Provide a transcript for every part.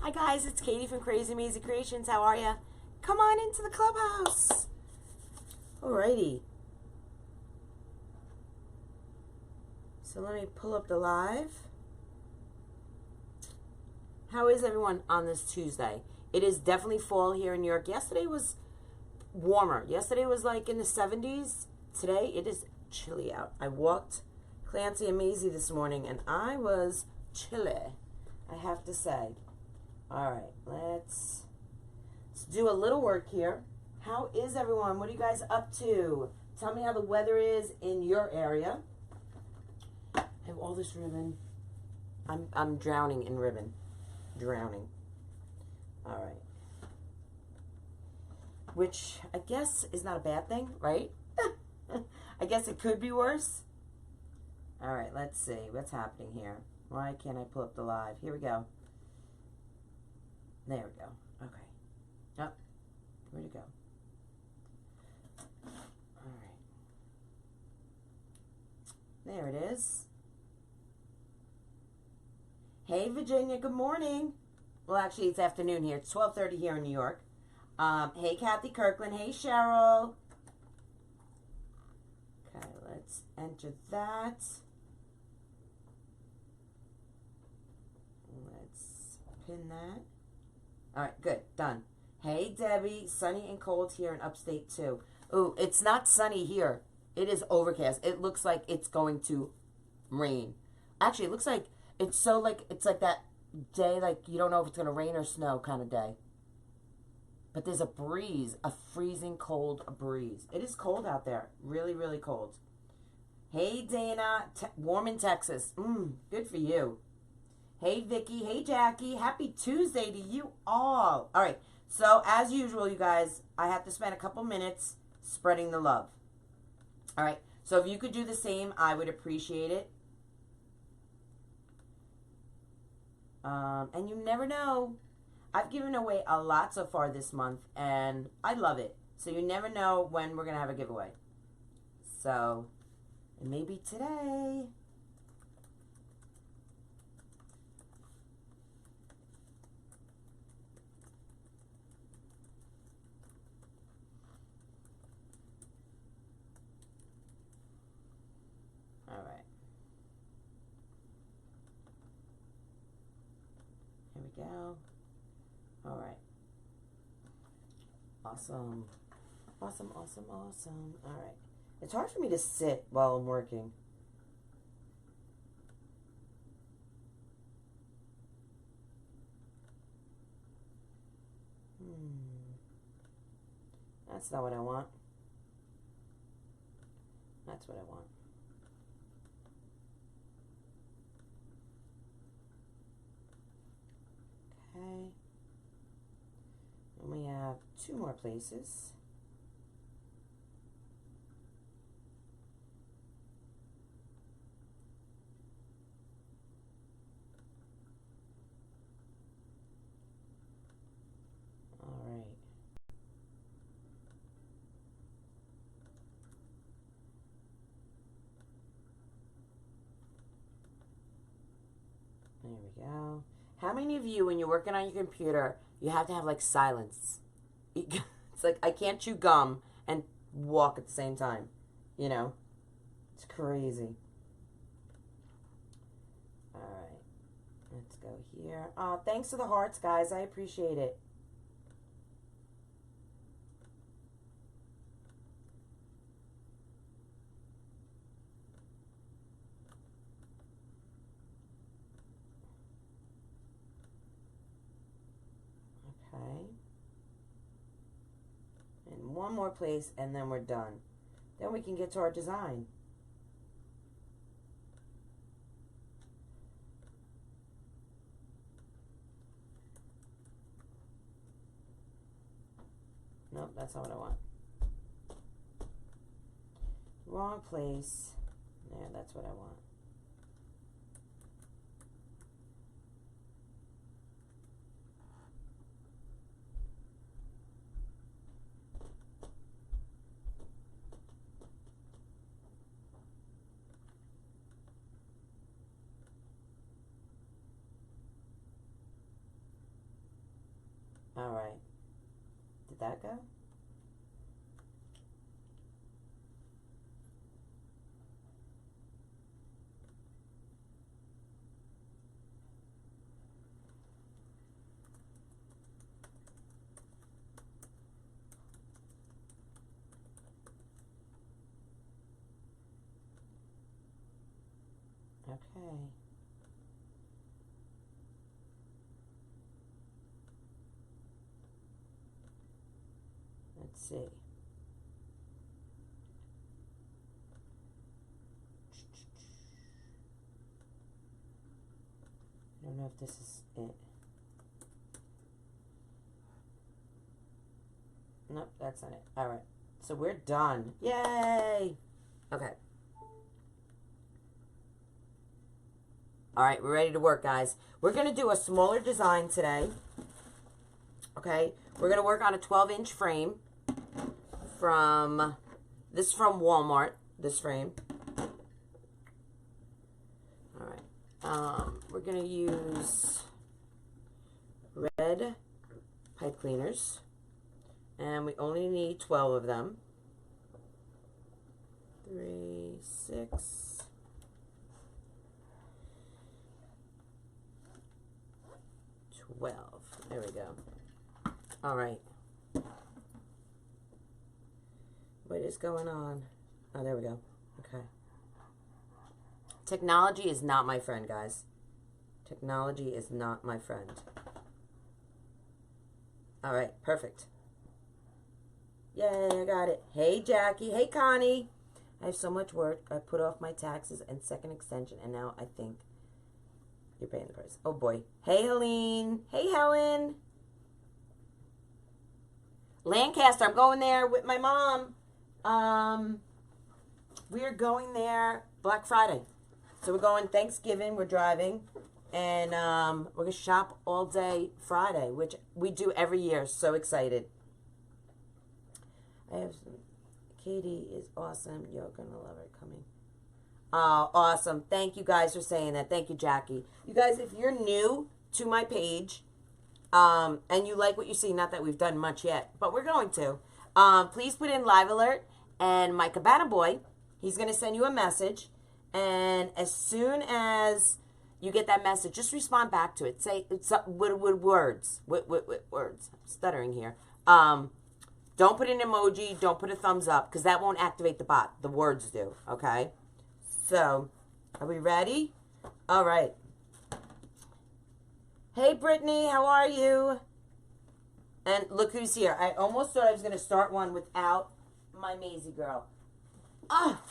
Hi guys, it's Katie from Krazy Mazie Kreations. How are ya? Come on into the clubhouse. Alrighty. So let me pull up the live. How is everyone on this Tuesday? It is definitely fall here in New York. Yesterday was warmer. Yesterday was like in the 70s. Today it is chilly out. I walked Clancy and Maisie this morning and I was chilly, I have to say. All right, let's do a little work here. How is everyone? What are you guys up to? Tell me how the weather is in your area. I have all this ribbon. I'm drowning in ribbon. Drowning. All right. Which I guess is not a bad thing, right? I guess it could be worse. All right, let's see what's happening here. Why can't I pull up the live? Here we go. There we go. Okay. Yep. Where'd it go? All right. There it is. Hey, Virginia. Good morning. Well, actually, it's afternoon here. It's 12:30 here in New York. Hey, Kathy Kirkland. Hey, Cheryl. Okay, let's enter that. Let's pin that. All right, good, done. Hey, Debbie, sunny and cold here in upstate too. Ooh, it's not sunny here. It is overcast. It looks like it's going to rain. Actually, it looks like it's like that day, like you don't know if it's going to rain or snow kind of day. But there's a breeze, a freezing cold breeze. It is cold out there, really, really cold. Hey, Dana, warm in Texas. Good for you. Hey, Vicky. Hey, Jackie. Happy Tuesday to you all. All right. So, as usual, you guys, I have to spend a couple minutes spreading the love. All right. So, if you could do the same, I would appreciate it. And you never know. I've given away a lot so far this month, and I love it. So, you never know when we're going to have a giveaway. So, it may be today. All right. Here we go. All right. Awesome. Awesome, awesome, awesome. All right. It's hard for me to sit while I'm working. That's not what I want. That's what I want. Okay. And we have 2 more places. All right. There we go. How many of you, when you're working on your computer, you have to have like silence? It's like I can't chew gum and walk at the same time. You know? It's crazy. All right. Let's go here. Thanks for the hearts, guys. I appreciate it. Okay. And one more place, and then we're done. Then we can get to our design. Nope, that's not what I want. Wrong place. There, that's what I want. All right. Did that go? Okay. Let's see. I don't know if this is it. Nope, that's not it. All right. So we're done. Yay! Okay. All right, we're ready to work, guys. We're going to do a smaller design today. Okay? We're going to work on a 12-inch frame from Walmart, this frame. All right. We're going to use red pipe cleaners, and we only need 12 of them. 3, 6, 12. There we go. All right. What is going on? Oh, there we go. Okay. Technology is not my friend, guys. Technology is not my friend. All right. Perfect. Yay, I got it. Hey, Jackie. Hey, Connie. I have so much work. I put off my taxes and second extension, and now I think you're paying the price. Oh, boy. Hey, Helene. Hey, Helen. Lancaster. I'm going there with my mom. We're going there Black Friday. So we're going Thanksgiving. We're driving. And we're going to shop all day Friday, which we do every year. So excited. I have some. Katie is awesome. You're going to love her coming. Oh, awesome. Thank you guys for saying that. Thank you, Jackie. You guys, if you're new to my page, and you like what you see, not that we've done much yet, but we're going to, please put in live alert, and my Cabana Boy, he's going to send you a message, and as soon as you get that message, just respond back to it. Say, it's with words. With words. I'm stuttering here. Don't put an emoji. Don't put a thumbs up, because that won't activate the bot. The words do, okay? So, are we ready? All right. Hey, Brittany, how are you? And look who's here. I almost thought I was going to start one without my Mazie girl. Ah,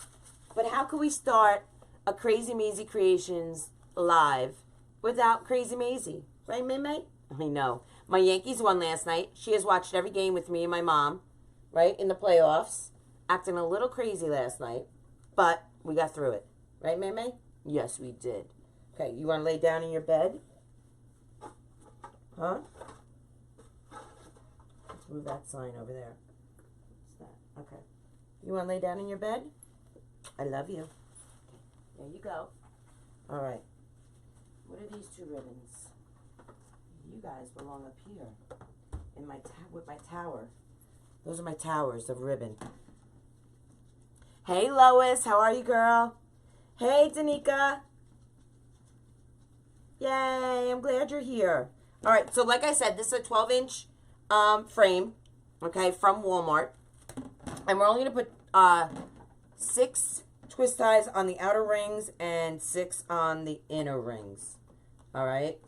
but how can we start a Krazy Mazie Kreations live without Krazy Mazie? Right, May? I know. My Yankees won last night. She has watched every game with me and my mom, right, in the playoffs. Acting a little crazy last night, but we got through it. Right, May? Yes, we did. Okay, you want to lay down in your bed? Huh? Let's move that sign over there. What's that? Okay. You want to lay down in your bed? I love you. There you go. All right. What are these two ribbons? You guys belong up here in my with my tower. Those are my towers of ribbon. Hey, Lois. How are you, girl? Hey, Danica. Yay. I'm glad you're here. All right. So, like I said, this is a 12-inch frame, okay, from Walmart. And we're only going to put 6 twist ties on the outer rings and 6 on the inner rings. All right.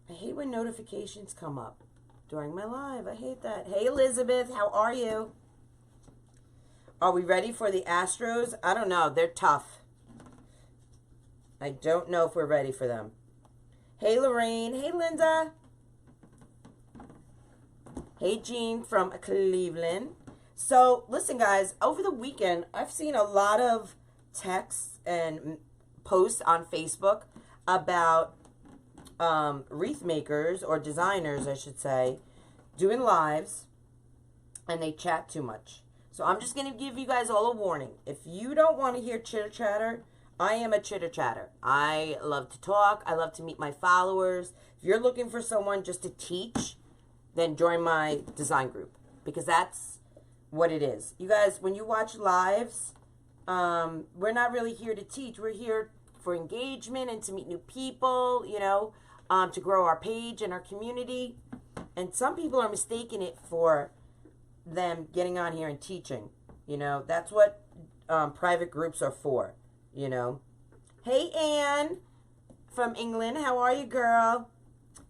I hate when notifications come up during my live. I hate that. Hey, Elizabeth, how are you? Are we ready for the Astros? I don't know. They're tough. I don't know if we're ready for them. Hey, Lorraine. Hey, Linda. Hey, Jean from Cleveland. So, listen, guys. Over the weekend, I've seen a lot of texts and posts on Facebook about wreath makers, or designers, I should say, doing lives, and they chat too much. So I'm just going to give you guys all a warning. If you don't want to hear chitter chatter, I am a chitter chatter. I love to talk. I love to meet my followers. If you're looking for someone just to teach, then join my design group, because that's what it is. You guys, when you watch lives, we're not really here to teach. We're here for engagement and to meet new people, you know, to grow our page and our community. And some people are mistaking it for them getting on here and teaching. You know, that's what private groups are for, you know. Hey, Anne from England. How are you, girl?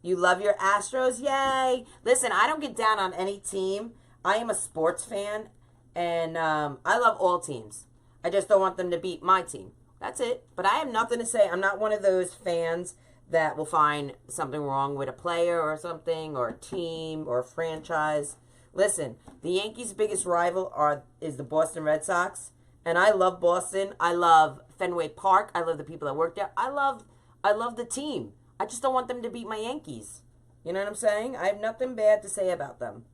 You love your Astros? Yay. Listen, I don't get down on any team. I am a sports fan, and I love all teams. I just don't want them to beat my team. That's it. But I have nothing to say. I'm not one of those fans that will find something wrong with a player or something, or a team or a franchise. Listen, the Yankees' biggest rival is the Boston Red Sox, and I love Boston. I love Fenway Park. I love the people that work there. I love the team. I just don't want them to beat my Yankees. You know what I'm saying? I have nothing bad to say about them.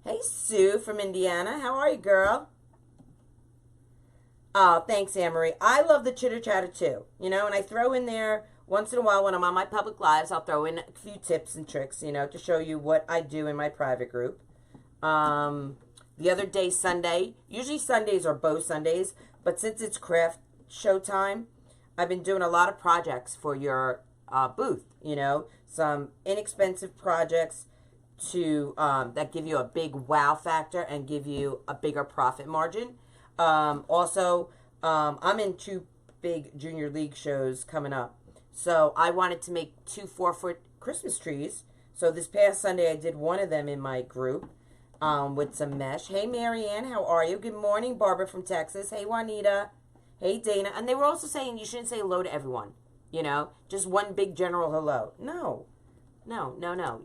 Hey, Sue from Indiana. How are you, girl? Oh, thanks, Anne-Marie. I love the chitter-chatter, too. You know, and I throw in there, once in a while when I'm on my public lives, I'll throw in a few tips and tricks, you know, to show you what I do in my private group. The other day, Sunday, usually Sundays are bow Sundays, but since it's craft show time, I've been doing a lot of projects for your booth, you know, some inexpensive projects to that give you a big wow factor and give you a bigger profit margin. Also, I'm in 2 big junior league shows coming up. So I wanted to make 2 4-foot Christmas trees. So this past Sunday I did one of them in my group with some mesh. Hey, Marianne, how are you? Good morning, Barbara from Texas. Hey, Juanita. Hey, Dana. And they were also saying you shouldn't say hello to everyone, you know, just one big general hello. No.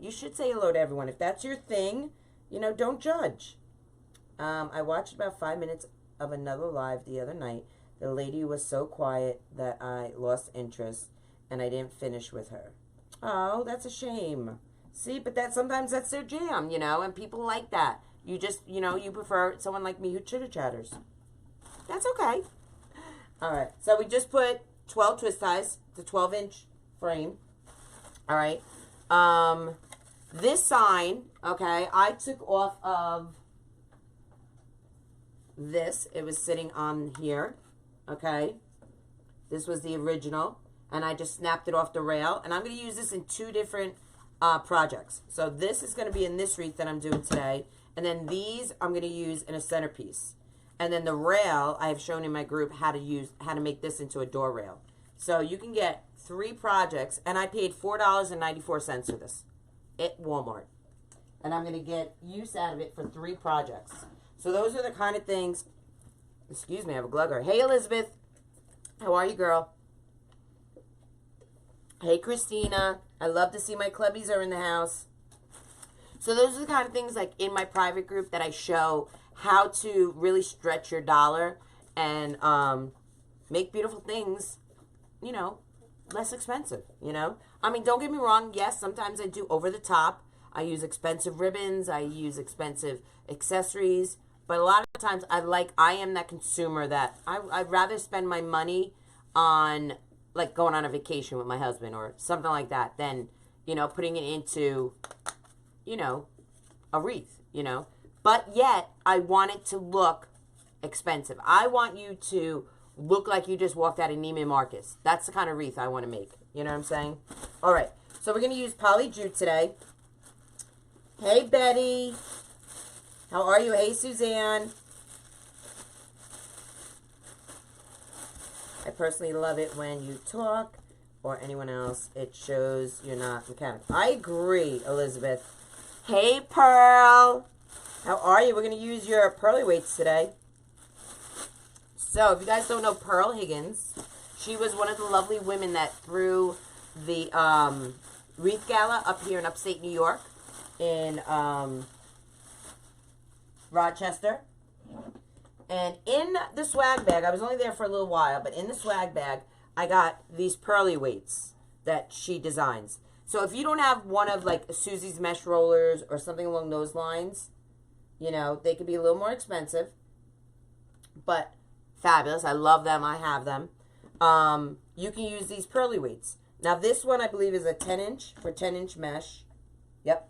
You should say hello to everyone. If that's your thing, you know, don't judge. I watched about 5 minutes of another live the other night. The lady was so quiet that I lost interest and I didn't finish with her. Oh, that's a shame. See, but sometimes that's their jam, you know, and people like that. You just, you know, you prefer someone like me who chitter-chatters. That's okay. All right, so we just put 12 twist ties, the 12-inch frame. All right. This sign, okay, I took off of this. It was sitting on here, okay. This was the original, and I just snapped it off the rail, and I'm going to use this in 2 different projects. So this is going to be in this wreath that I'm doing today, and then these I'm going to use in a centerpiece. And then the rail I have shown in my group how to make this into a door rail. So you can get 3 projects, and I paid $4.94 for this at Walmart. And I'm going to get use out of it for 3 projects. So those are the kind of things. Excuse me, I have a glugger. Hey, Elizabeth. How are you, girl? Hey, Christina. I love to see my clubbies are in the house. So those are the kind of things like in my private group that I show how to really stretch your dollar and make beautiful things, you know, less expensive, you know. I mean, don't get me wrong. Yes, sometimes I do over the top. I use expensive ribbons. I use expensive accessories. But a lot of times I am that consumer that I'd rather spend my money on like going on a vacation with my husband or something like that than, you know, putting it into, you know, a wreath, you know. But yet, I want it to look expensive. I want you to look like you just walked out of Neiman Marcus. That's the kind of wreath I want to make. You know what I'm saying? All right. So we're going to use poly jute today. Hey, Betty. How are you? Hey, Suzanne. I personally love it when you talk or anyone else. It shows you're not mechanical. I agree, Elizabeth. Hey, Pearl. How are you? We're going to use your pearly weights today. So, if you guys don't know Pearl Higgins, she was one of the lovely women that threw the Wreath Gala up here in upstate New York in Rochester. And in the swag bag, I was only there for a little while, but in the swag bag, I got these pearly weights that she designs. So, if you don't have one of like Susie's mesh rollers or something along those lines, you know, they could be a little more expensive, but fabulous. I love them. I have them. You can use these pearly weights. Now, this one, I believe, is a 10-inch for 10-inch mesh. Yep.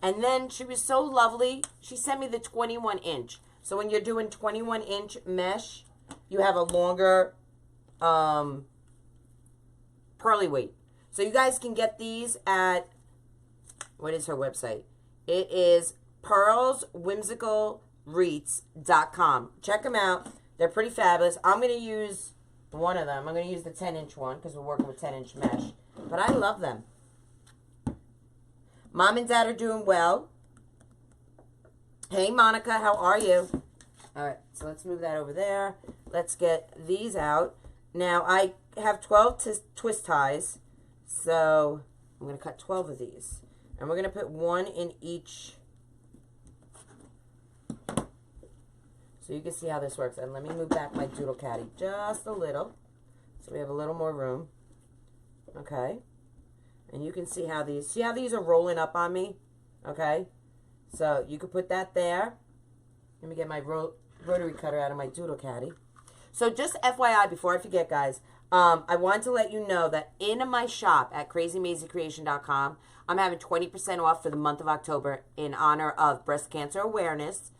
And then she was so lovely. She sent me the 21-inch. So when you're doing 21-inch mesh, you have a longer pearly weight. So you guys can get these at, what is her website? It is pearlswhimsicalwreaths.com. Check them out. They're pretty fabulous. I'm going to use one of them. I'm going to use the 10-inch one because we're working with 10-inch mesh. But I love them. Mom and Dad are doing well. Hey, Monica, how are you? All right, so let's move that over there. Let's get these out. Now, I have 12 twist ties, so I'm going to cut 12 of these. And we're going to put one in each. So you can see how this works. And let me move back my Doodle Caddy just a little, so we have a little more room. Okay. And you can see how these are rolling up on me. Okay. So you could put that there. Let me get my rotary cutter out of my Doodle Caddy. So just FYI, before I forget, guys, I want to let you know that in my shop at KrazyMazieKreation.com, I'm having 20% off for the month of October in honor of breast cancer awareness.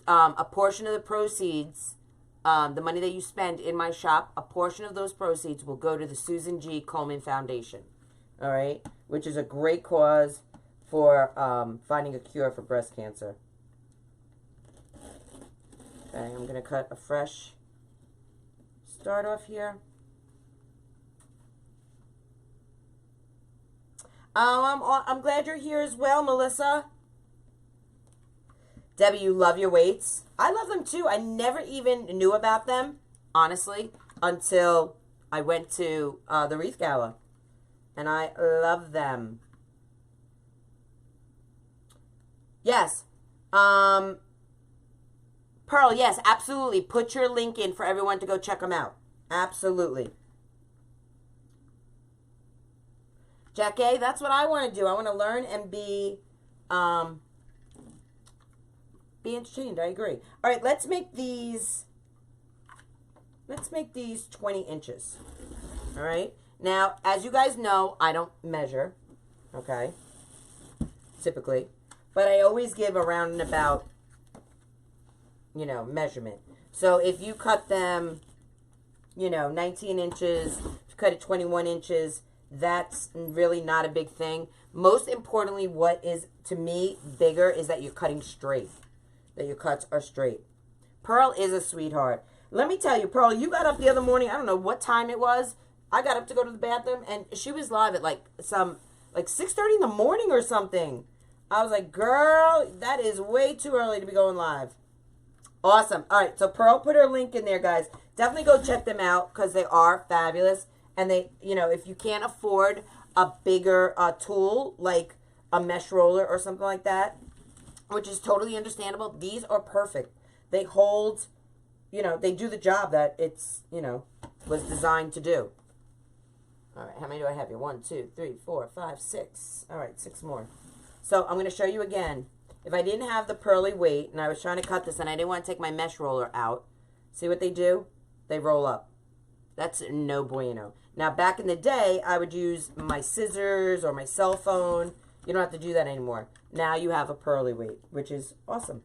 A portion of the proceeds, the money that you spend in my shop, a portion of those proceeds will go to the Susan G. Komen Foundation. All right, which is a great cause for finding a cure for breast cancer. Okay, I'm going to cut a fresh start off here. I'm glad you're here as well, Melissa. Debbie, you love your weights. I love them too. I never even knew about them, honestly, until I went to the Wreath Gala. And I love them. Yes. Pearl, yes, absolutely. Put your link in for everyone to go check them out. Absolutely. Jackie, that's what I want to do. I want to learn and be entertained. I agree. All right, let's make these 20 inches. All right. Now, as you guys know, I don't measure, okay, typically. But I always give a round and about, you know, measurement. So if you cut them, you know, 19 inches, if you cut it 21 inches, that's really not a big thing. Most importantly, what is, to me, bigger is that you're cutting straight, that your cuts are straight. Pearl is a sweetheart. Let me tell you, Pearl, you got up the other morning, I don't know what time it was. I got up to go to the bathroom, and she was live at like 6:30 in the morning or something. I was like, girl, that is way too early to be going live. Awesome. All right, so Pearl put her link in there, guys. Definitely go check them out because they are fabulous. And they, you know, if you can't afford a bigger tool like a mesh roller or something like that, which is totally understandable, these are perfect. They hold, you know, they do the job that it's, you know, was designed to do. All right, how many do I have here? 1, 2, 3, 4, 5, 6. All right, 6 more. So I'm going to show you again. If I didn't have the pearly weight and I was trying to cut this and I didn't want to take my mesh roller out, see what they do? They roll up. That's no bueno. Now, back in the day, I would use my scissors or my cell phone. You don't have to do that anymore. Now you have a pearly weight, which is awesome.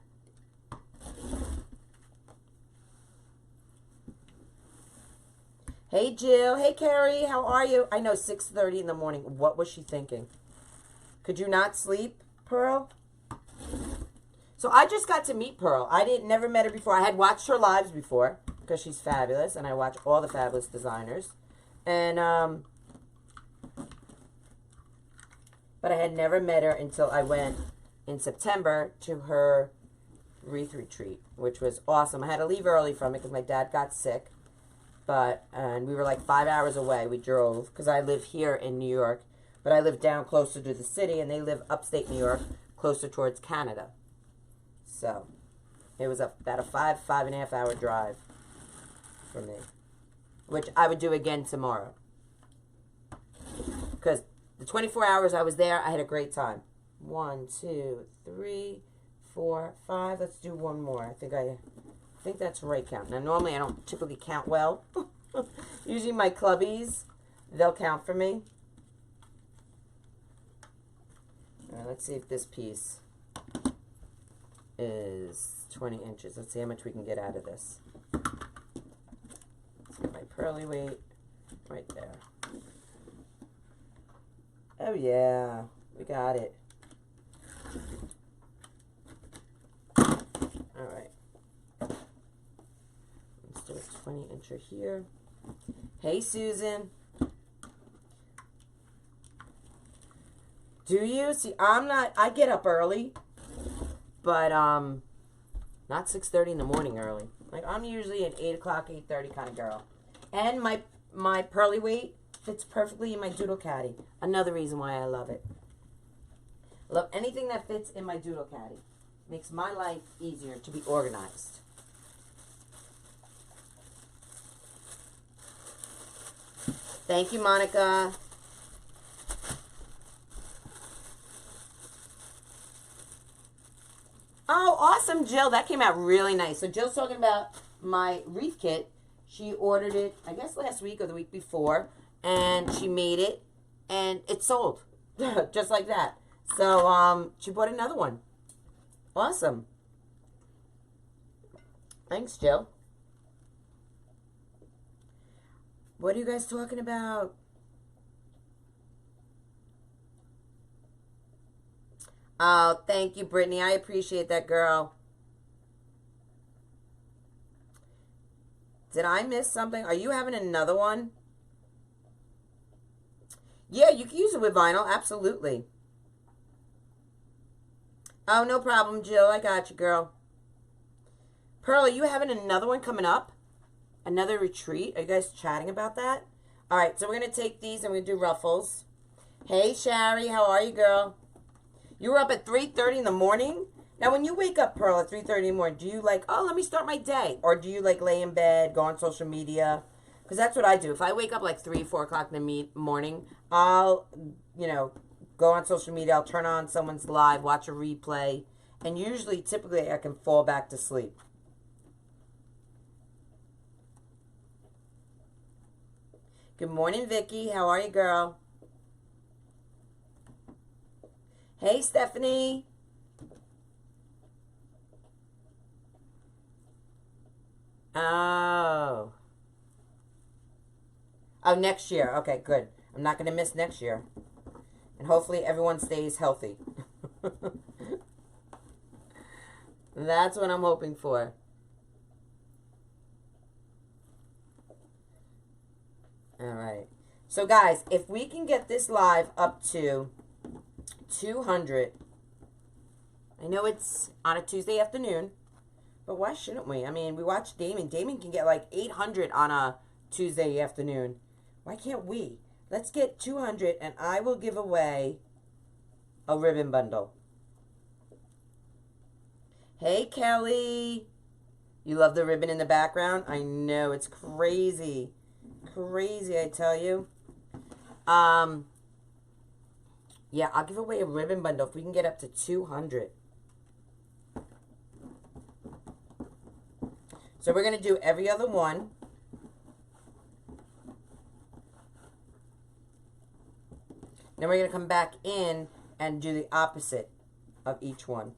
Hey, Jill. Hey, Carrie. How are you? I know, 6:30 in the morning. What was she thinking? Could you not sleep, Pearl? So I just got to meet Pearl. I never met her before. I had watched her lives before because she's fabulous, and I watch all the fabulous designers. And but I had never met her until I went in September to her Wreath retreat, which was awesome. I had to leave early from it because my dad got sick. And we were like 5 hours away. We drove because I live here in New York, but I live down closer to the city, and they live upstate New York, closer towards Canada. So it was about a 5.5 hour drive for me, which I would do again tomorrow. Because the 24 hours I was there, I had a great time. 1, 2, 3, 4, 5. Let's do one more. I think think that's right count. Now, normally I don't typically count well. Usually my clubbies, they'll count for me. All right, let's see if this piece is 20 inches. Let's see how much we can get out of this. Let's get my pearly weight right there. Oh yeah, we got it. All right. Let's do a 20 incher here. Hey, Susan. Do you? See, I get up early, but not 6:30 in the morning early. Like, I'm usually an 8 o'clock, 8:30 kind of girl. And my pearly weight fits perfectly in my Doodle Caddy. Another reason why I love it. Love anything that fits in my Doodle Caddy. Makes my life easier to be organized. Thank you, Monica. Oh, awesome, Jill. That came out really nice. So Jill's talking about my wreath kit. She ordered it, I guess, last week or the week before. And she made it. And it sold. Just like that. So she bought another one. Awesome. Thanks, Jill. What are you guys talking about? Oh, thank you, Brittany. I appreciate that, girl. Did I miss something? Are you having another one? Yeah, you can use it with vinyl. Absolutely. Oh, no problem, Jill. I got you, girl. Pearl, are you having another one coming up? Another retreat? Are you guys chatting about that? All right, so we're going to take these and we're going to do ruffles. Hey, Shari. How are you, girl? You were up at 3:30 in the morning? Now, when you wake up, Pearl, at 3:30 in the morning, do you like, oh, let me start my day? Or do you like lay in bed, go on social media? Because that's what I do. If I wake up like 3, 4 o'clock in the morning, I'll, go on social media. I'll turn on someone's live, watch a replay. And usually, typically, I can fall back to sleep. Good morning, Vicky. How are you, girl? Hey, Stephanie. Oh. Oh, next year. Okay, good. I'm not going to miss next year. And hopefully everyone stays healthy. That's what I'm hoping for. All right. So, guys, if we can get this live up to 200, I know it's on a Tuesday afternoon, but why shouldn't we? I mean, we watched Damon. Damon can get like 800 on a Tuesday afternoon. Why can't we? Let's get 200, and I will give away a ribbon bundle. Hey, Kelly. You love the ribbon in the background? I know. It's crazy. Crazy, I tell you. Yeah, I'll give away a ribbon bundle if we can get up to 200. So we're going to do every other one. Then we're going to come back in and do the opposite of each one.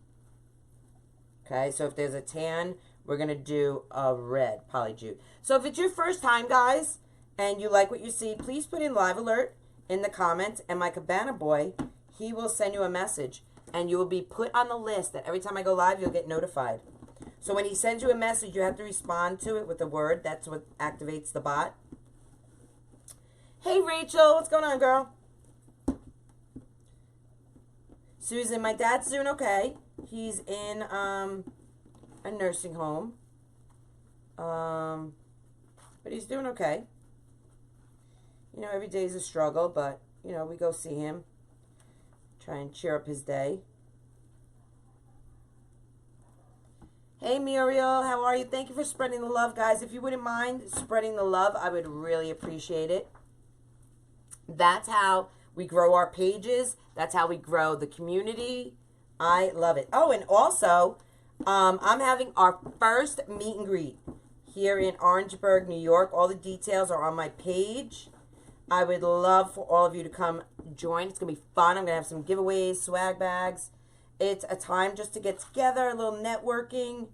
Okay, so if there's a tan, we're going to do a red polyjute. So if it's your first time, guys, and you like what you see, please put in live alert in the comments, and my cabana boy, he will send you a message, and you will be put on the list that every time I go live, you'll get notified. So when he sends you a message, you have to respond to it with a word. That's what activates the bot. Hey, Rachel. What's going on, girl? Susan, my dad's doing okay. He's in a nursing home. But he's doing okay. You know, every day is a struggle, but, you know, we go see him. Try and cheer up his day. Hey, Muriel, how are you? Thank you for spreading the love, guys. If you wouldn't mind spreading the love, I would really appreciate it. That's how we grow our pages. That's how we grow the community. I love it. Oh, and also, I'm having our first meet and greet here in Orangeburg, New York. All the details are on my page. I would love for all of you to come join. It's going to be fun. I'm going to have some giveaways, swag bags. It's a time just to get together, a little networking.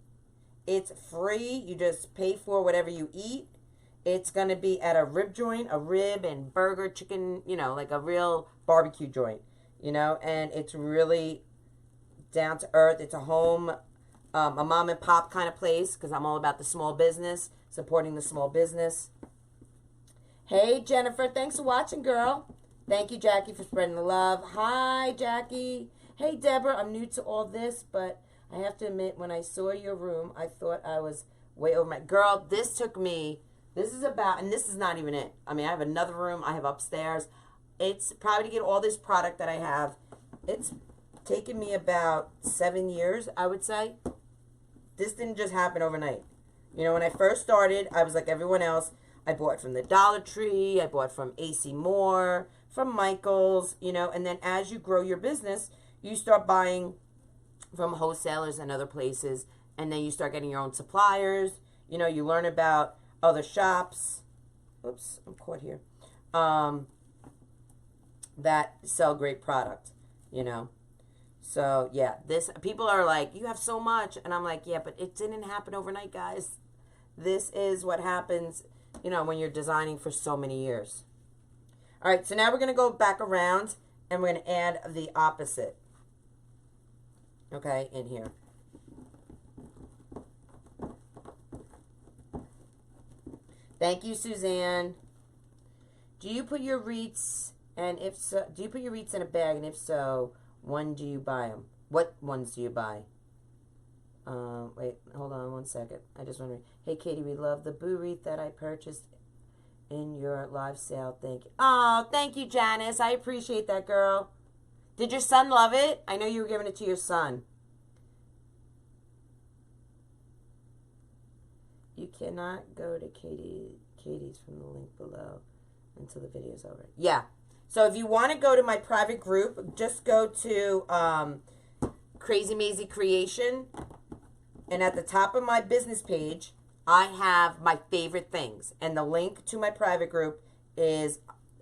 It's free. You just pay for whatever you eat. It's going to be at a rib joint, a rib and burger, chicken, you know, like a real barbecue joint, you know, and it's really down to earth. It's a home, a mom and pop kind of place because I'm all about the small business, supporting the small business. Hey, Jennifer, thanks for watching, girl. Thank you, Jackie, for spreading the love. Hi, Jackie. Hey, Deborah, I'm new to all this, but I have to admit, when I saw your room, I thought I was way over my... Girl, this took me... This is about... And this is not even it. I mean, I have another room. I have upstairs. It's probably to get all this product that I have. It's taken me about 7 years, I would say. This didn't just happen overnight. You know, when I first started, I was like everyone else. I bought from the Dollar Tree. I bought from AC Moore, from Michael's, you know. And then as you grow your business, you start buying from wholesalers and other places. And then you start getting your own suppliers. You know, you learn about other shops. Oops, I'm caught here. That sell great product, you know. So, yeah, this, people are like, you have so much. And I'm like, yeah, but it didn't happen overnight, guys. This is what happens, you know, when you're designing for so many years. All right, so now we're going to go back around and we're going to add the opposite. Okay, in here. Thank you, Suzanne. Do you put your wreaths, and if so, do you put your wreaths in a bag, and if so, when do you buy them? What ones do you buy? Wait, hold on one second. I just wondering. Hey, Katie, we love the boo wreath that I purchased in your live sale. Thank you. Oh, thank you, Janice. I appreciate that, girl. Did your son love it? I know you were giving it to your son. You cannot go to Katie's from the link below until the video is over. Yeah. So if you want to go to my private group, just go to Krazy Mazie Kreations. And at the top of my business page, I have my favorite things. And the link to my private group is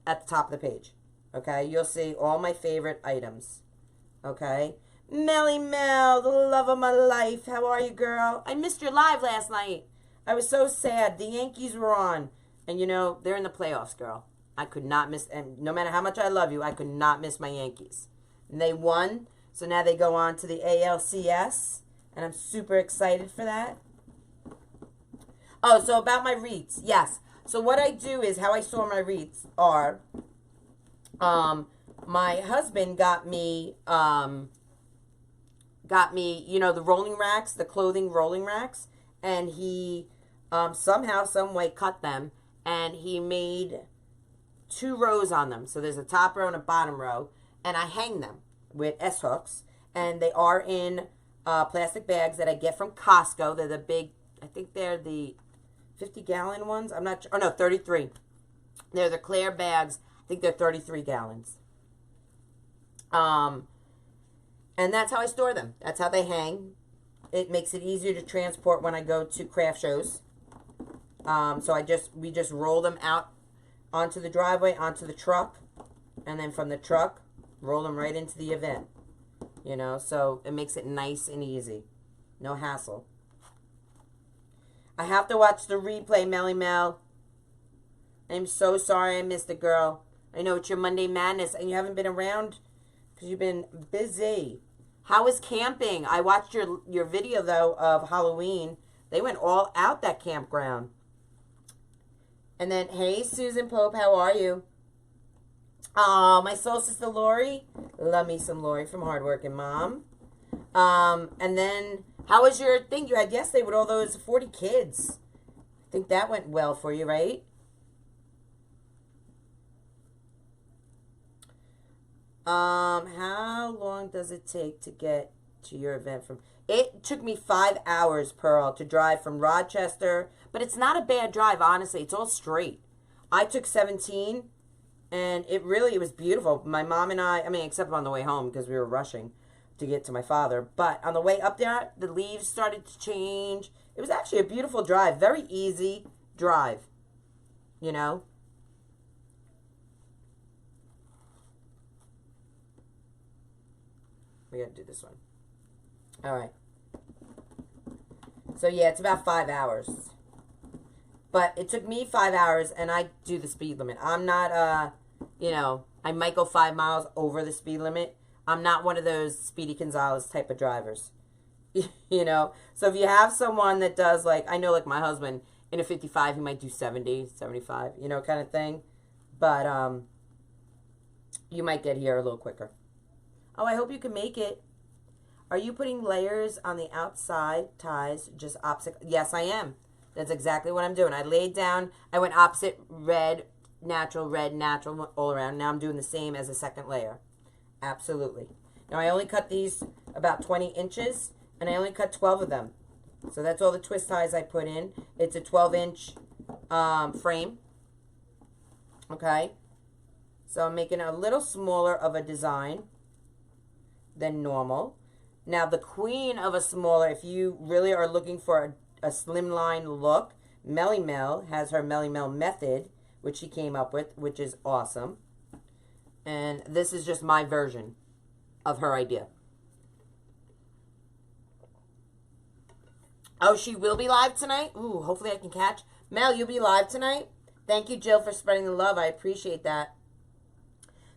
at the top of the page. Okay? You'll see all my favorite items. Okay? Melly Mel, the love of my life. How are you, girl? I missed your live last night. I was so sad. The Yankees were on. And, you know, they're in the playoffs, girl. I could not miss, and no matter how much I love you, I could not miss my Yankees. And they won. So now they go on to the ALCS. And I'm super excited for that. Oh, so about my wreaths. Yes. So what I do is, how I store my wreaths are, my husband got me, you know, the rolling racks, the clothing rolling racks. And he somehow, some way cut them. And he made 2 rows on them. So there's a top row and a bottom row. And I hang them with S-hooks. And they are in plastic bags that I get from Costco. They're the big, I think they're the 50-gallon ones. I'm not sure. Oh, no, 33. They're the clear bags. I think they're 33 gallons. And that's how I store them. That's how they hang. It makes it easier to transport when I go to craft shows. So we just roll them out onto the driveway, onto the truck, and then from the truck, roll them right into the event. You know, so it makes it nice and easy. No hassle. I have to watch the replay, Melly Mel. I'm so sorry I missed it, girl. I know it's your Monday Madness, and you haven't been around because you've been busy. How is camping? I watched your video, though, of Halloween. They went all out that campground. And then, hey, Susan Pope, how are you? Oh, my soul sister Lori. Love me some Lori from Hardworking Mom. And then, how was your thing you had yesterday with all those 40 kids? I think that went well for you, right? How long does it take to get to your event from... It took me 5 hours, Pearl, to drive from Rochester. But it's not a bad drive, honestly. It's all straight. I took 17, and it was beautiful. My mom and I mean, except on the way home because we were rushing. to get to my father. But on the way up there, the leaves started to change. It was actually a beautiful drive. Very easy drive, you know. We got to do this one. All right. So, yeah, it's about 5 hours. But it took me 5 hours, and I do the speed limit. I'm not, you know, I might go 5 miles over the speed limit. I'm not one of those Speedy Gonzalez type of drivers. You know? So if you have someone that does, like, I know, like, my husband, in a 55, he might do 70, 75, you know, kind of thing. But, you might get here a little quicker. Oh, I hope you can make it. Are you putting layers on the outside ties, just opposite? Yes, I am. That's exactly what I'm doing. I laid down, I went opposite, red, natural, all around. Now I'm doing the same as a second layer. Absolutely. Now I only cut these about 20 inches, and I only cut 12 of them. So that's all the twist ties I put in. It's a 12-inch frame. Okay. So I'm making a little smaller of a design than normal. Now the queen of a smaller, if you really are looking for a slimline look, Melly Mel has her Melly Mel method, which she came up with, which is awesome. And this is just my version of her idea. Oh, she will be live tonight? Ooh, hopefully I can catch. Mel, you'll be live tonight? Thank you, Jill, for spreading the love. I appreciate that.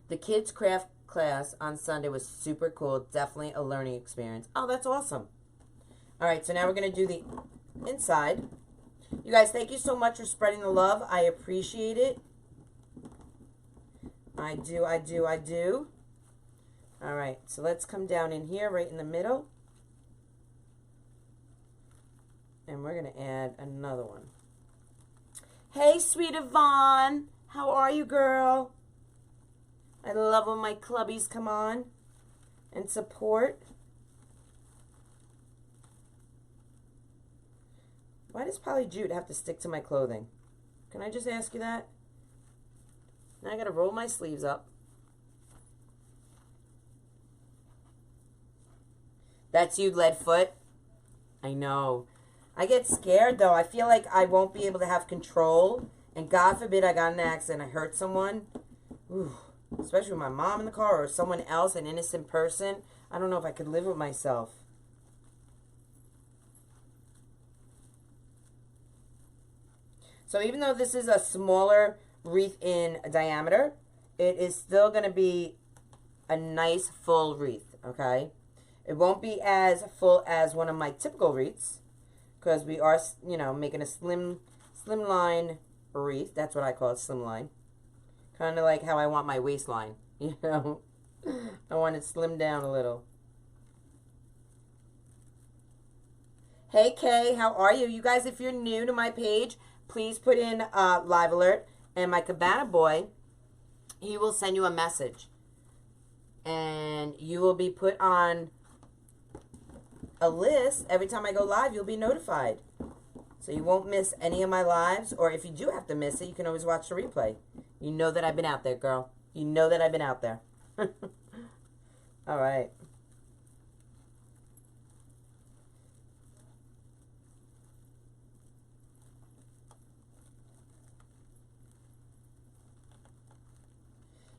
The kids' craft class on Sunday was super cool. Definitely a learning experience. Oh, that's awesome. All right, so now we're going to do the inside. You guys, thank you so much for spreading the love. I appreciate it. I do. All right, so let's come down in here right in the middle. And we're going to add another one. Hey, sweet Yvonne. How are you, girl? I love when my clubbies come on and support. Why does poly jute have to stick to my clothing? Can I just ask you that? Now I got to roll my sleeves up. That's you, Leadfoot. I know. I get scared, though. I feel like I won't be able to have control. And God forbid I got in an accident. I hurt someone. Ooh, especially with my mom in the car or someone else, an innocent person. I don't know if I could live with myself. So even though this is a smaller wreath in diameter, it is still going to be a nice full wreath, okay? It won't be as full as one of my typical wreaths because we are, you know, making a slimline wreath. That's what I call it, slimline. Kind of like how I want my waistline, you know? I want it slimmed down a little. Hey, Kay, how are you? You guys, if you're new to my page, please put in live alert, and my cabana boy, he will send you a message, and you will be put on a list. Every time I go live, you'll be notified, so you won't miss any of my lives, or if you do have to miss it, you can always watch the replay. You know that I've been out there, girl. You know that I've been out there. All right.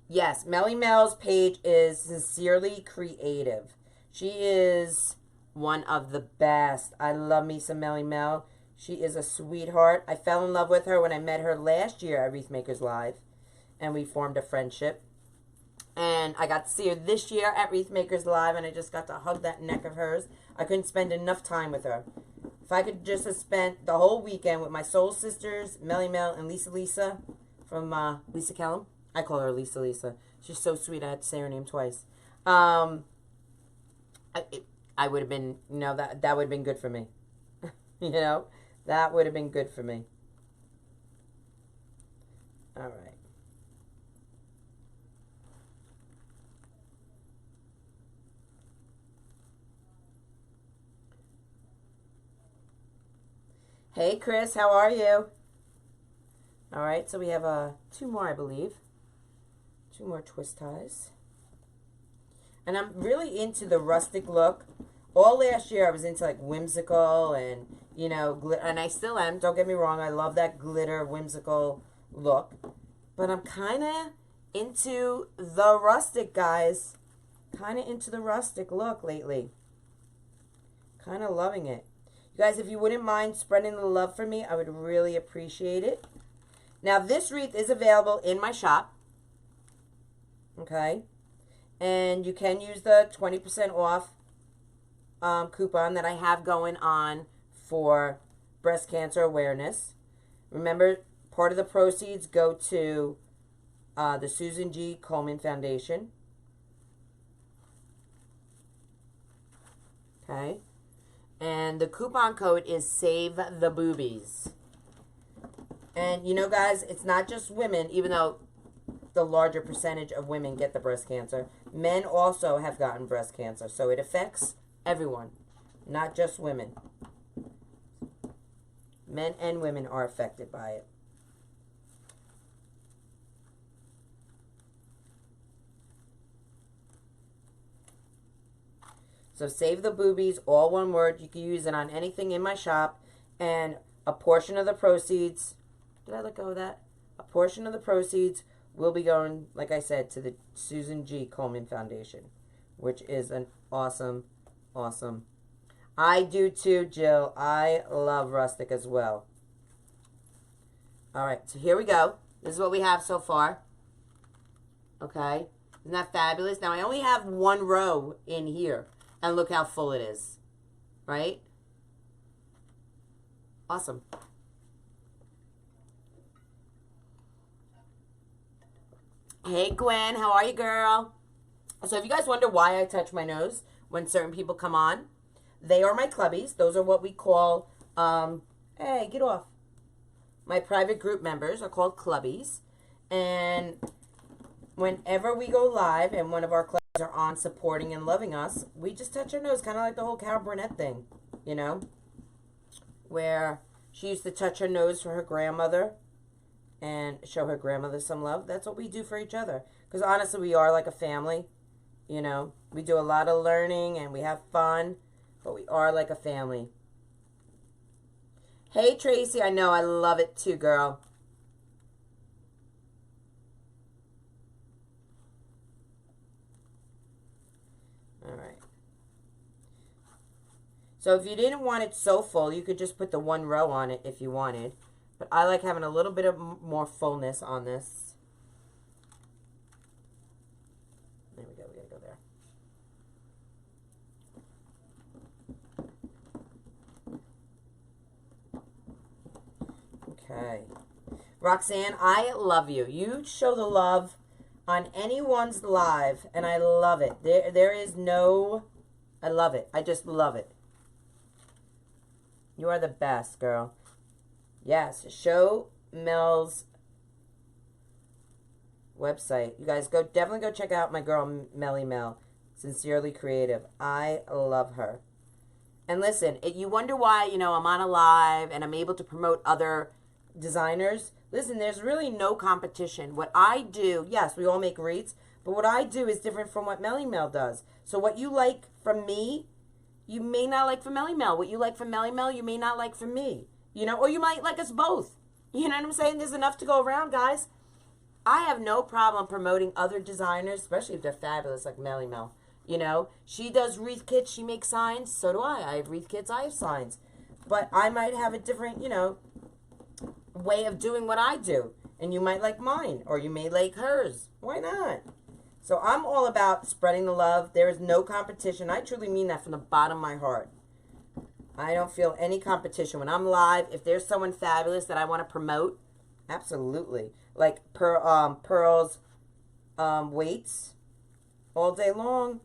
Yes, Melly Mel's page is sincerely creative. She is one of the best. I love me some Melly Mel. She is a sweetheart. I fell in love with her when I met her last year at Wreath Makers Live, and we formed a friendship. And I got to see her this year at Wreath Makers Live, and I just got to hug that neck of hers. I couldn't spend enough time with her. If I could just have spent the whole weekend with my soul sisters, Melly Mel and Lisa from Lisa Kellum. I call her Lisa. She's so sweet. I had to say her name twice. I would have been, you know, that would have been good for me. You know, that would have been good for me. All right. Hey, Chris, how are you? All right, so we have 2 more, I believe. 2 more twist ties. And I'm really into the rustic look. All last year I was into like whimsical and, you know, and I still am. Don't get me wrong. I love that glitter whimsical look. But I'm kind of into the rustic, guys. Kind of into the rustic look lately. Kind of loving it. You guys, if you wouldn't mind spreading the love for me, I would really appreciate it. Now, this wreath is available in my shop. Okay? And you can use the 20% off coupon that I have going on for breast cancer awareness. Remember, part of the proceeds go to the Susan G. Komen Foundation. Okay? And the coupon code is Save the Boobies. And you know, guys, it's not just women, even though the larger percentage of women get the breast cancer. Men also have gotten breast cancer. So it affects everyone, not just women. Men and women are affected by it. So Save the Boobies, all one word. You can use it on anything in my shop. And a portion of the proceeds, did I let go of that? A portion of the proceeds will be going, like I said, to the Susan G. Komen Foundation, which is an awesome, awesome. I do too, Jill. I love rustic as well. All right, so here we go. This is what we have so far. Okay, isn't that fabulous? Now, I only have one row in here. And look how full it is, right? Awesome. Hey, Gwen, how are you, girl? So if you guys wonder why I touch my nose when certain people come on, they are my clubbies. Those are what we call, hey, get off. My private group members are called clubbies. And whenever we go live and one of our clubbies are on supporting and loving us, we just touch our nose, kind of like the whole Carol Burnett thing, you know, where she used to touch her nose for her grandmother and show her grandmother some love. That's what we do for each other, because honestly, we are like a family, you know. We do a lot of learning and we have fun, but we are like a family. Hey, Tracy, I know, I love it too, girl. Alright. So if you didn't want it so full, you could just put the one row on it if you wanted. But I like having a little bit of more fullness on this. There we go. We gotta go there. Okay. Roxanne, I love you. You show the love on anyone's live, and I love it. There is no... I love it. I just love it. You are the best, girl. Yes, show Mel's website. You guys definitely go check out my girl Melly Mel. Sincerely Creative. I love her. And listen, you wonder why, you know, I'm on a live and I'm able to promote other designers. Listen, there's really no competition. What I do, yes, we all make wreaths, but what I do is different from what Melly Mel does. So what you like from me, you may not like from Melly Mel. What you like from Melly Mel, you may not like from me. You know, or you might like us both. You know what I'm saying? There's enough to go around, guys. I have no problem promoting other designers, especially if they're fabulous like Melly Mel. You know, she does wreath kits, she makes signs, so do I. I have wreath kits, I have signs. But I might have a different, you know, way of doing what I do. And you might like mine, or you may like hers. Why not? So I'm all about spreading the love. There is no competition. I truly mean that from the bottom of my heart. I don't feel any competition. When I'm live, if there's someone fabulous that I want to promote, absolutely. Like Pearl's weights, all day long,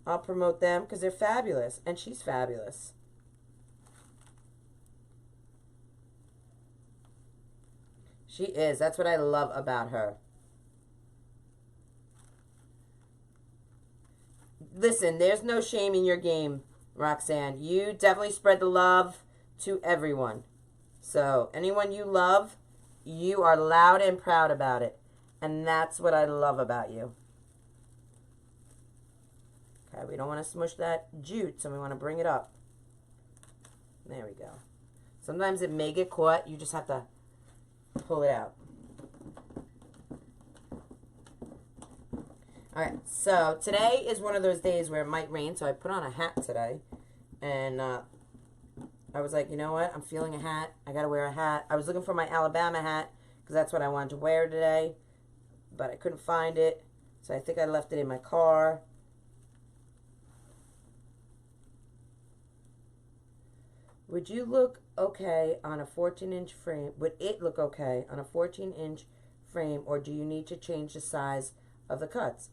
I'll promote them because they're fabulous. And she's fabulous. She is. That's what I love about her. Listen, there's no shame in your game, Roxanne. You definitely spread the love to everyone. So anyone you love, you are loud and proud about it. And that's what I love about you. Okay, we don't want to smush that jute, so we want to bring it up. There we go. Sometimes it may get caught. You just have to pull it out. Alright, so today is one of those days where it might rain, so I put on a hat today. And I was like, you know what? I'm feeling a hat. I got to wear a hat. I was looking for my Alabama hat because that's what I wanted to wear today. But I couldn't find it. So I think I left it in my car. Would you look okay on a 14-inch frame? Would it look okay on a 14-inch frame, or do you need to change the size of the cuts?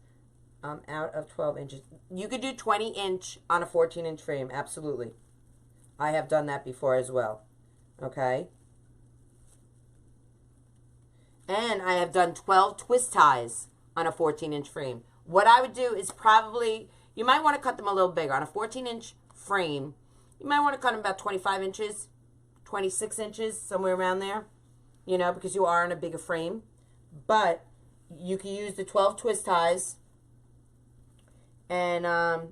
I'm out of 12 inches. You could do 20-inch on a 14-inch frame, absolutely. I have done that before as well, okay? And I have done 12 twist ties on a 14-inch frame. What I would do is probably, you might want to cut them a little bigger. On a 14-inch frame, you might want to cut them about 25 inches, 26 inches, somewhere around there, you know, because you are on a bigger frame. But you can use the 12 twist ties, and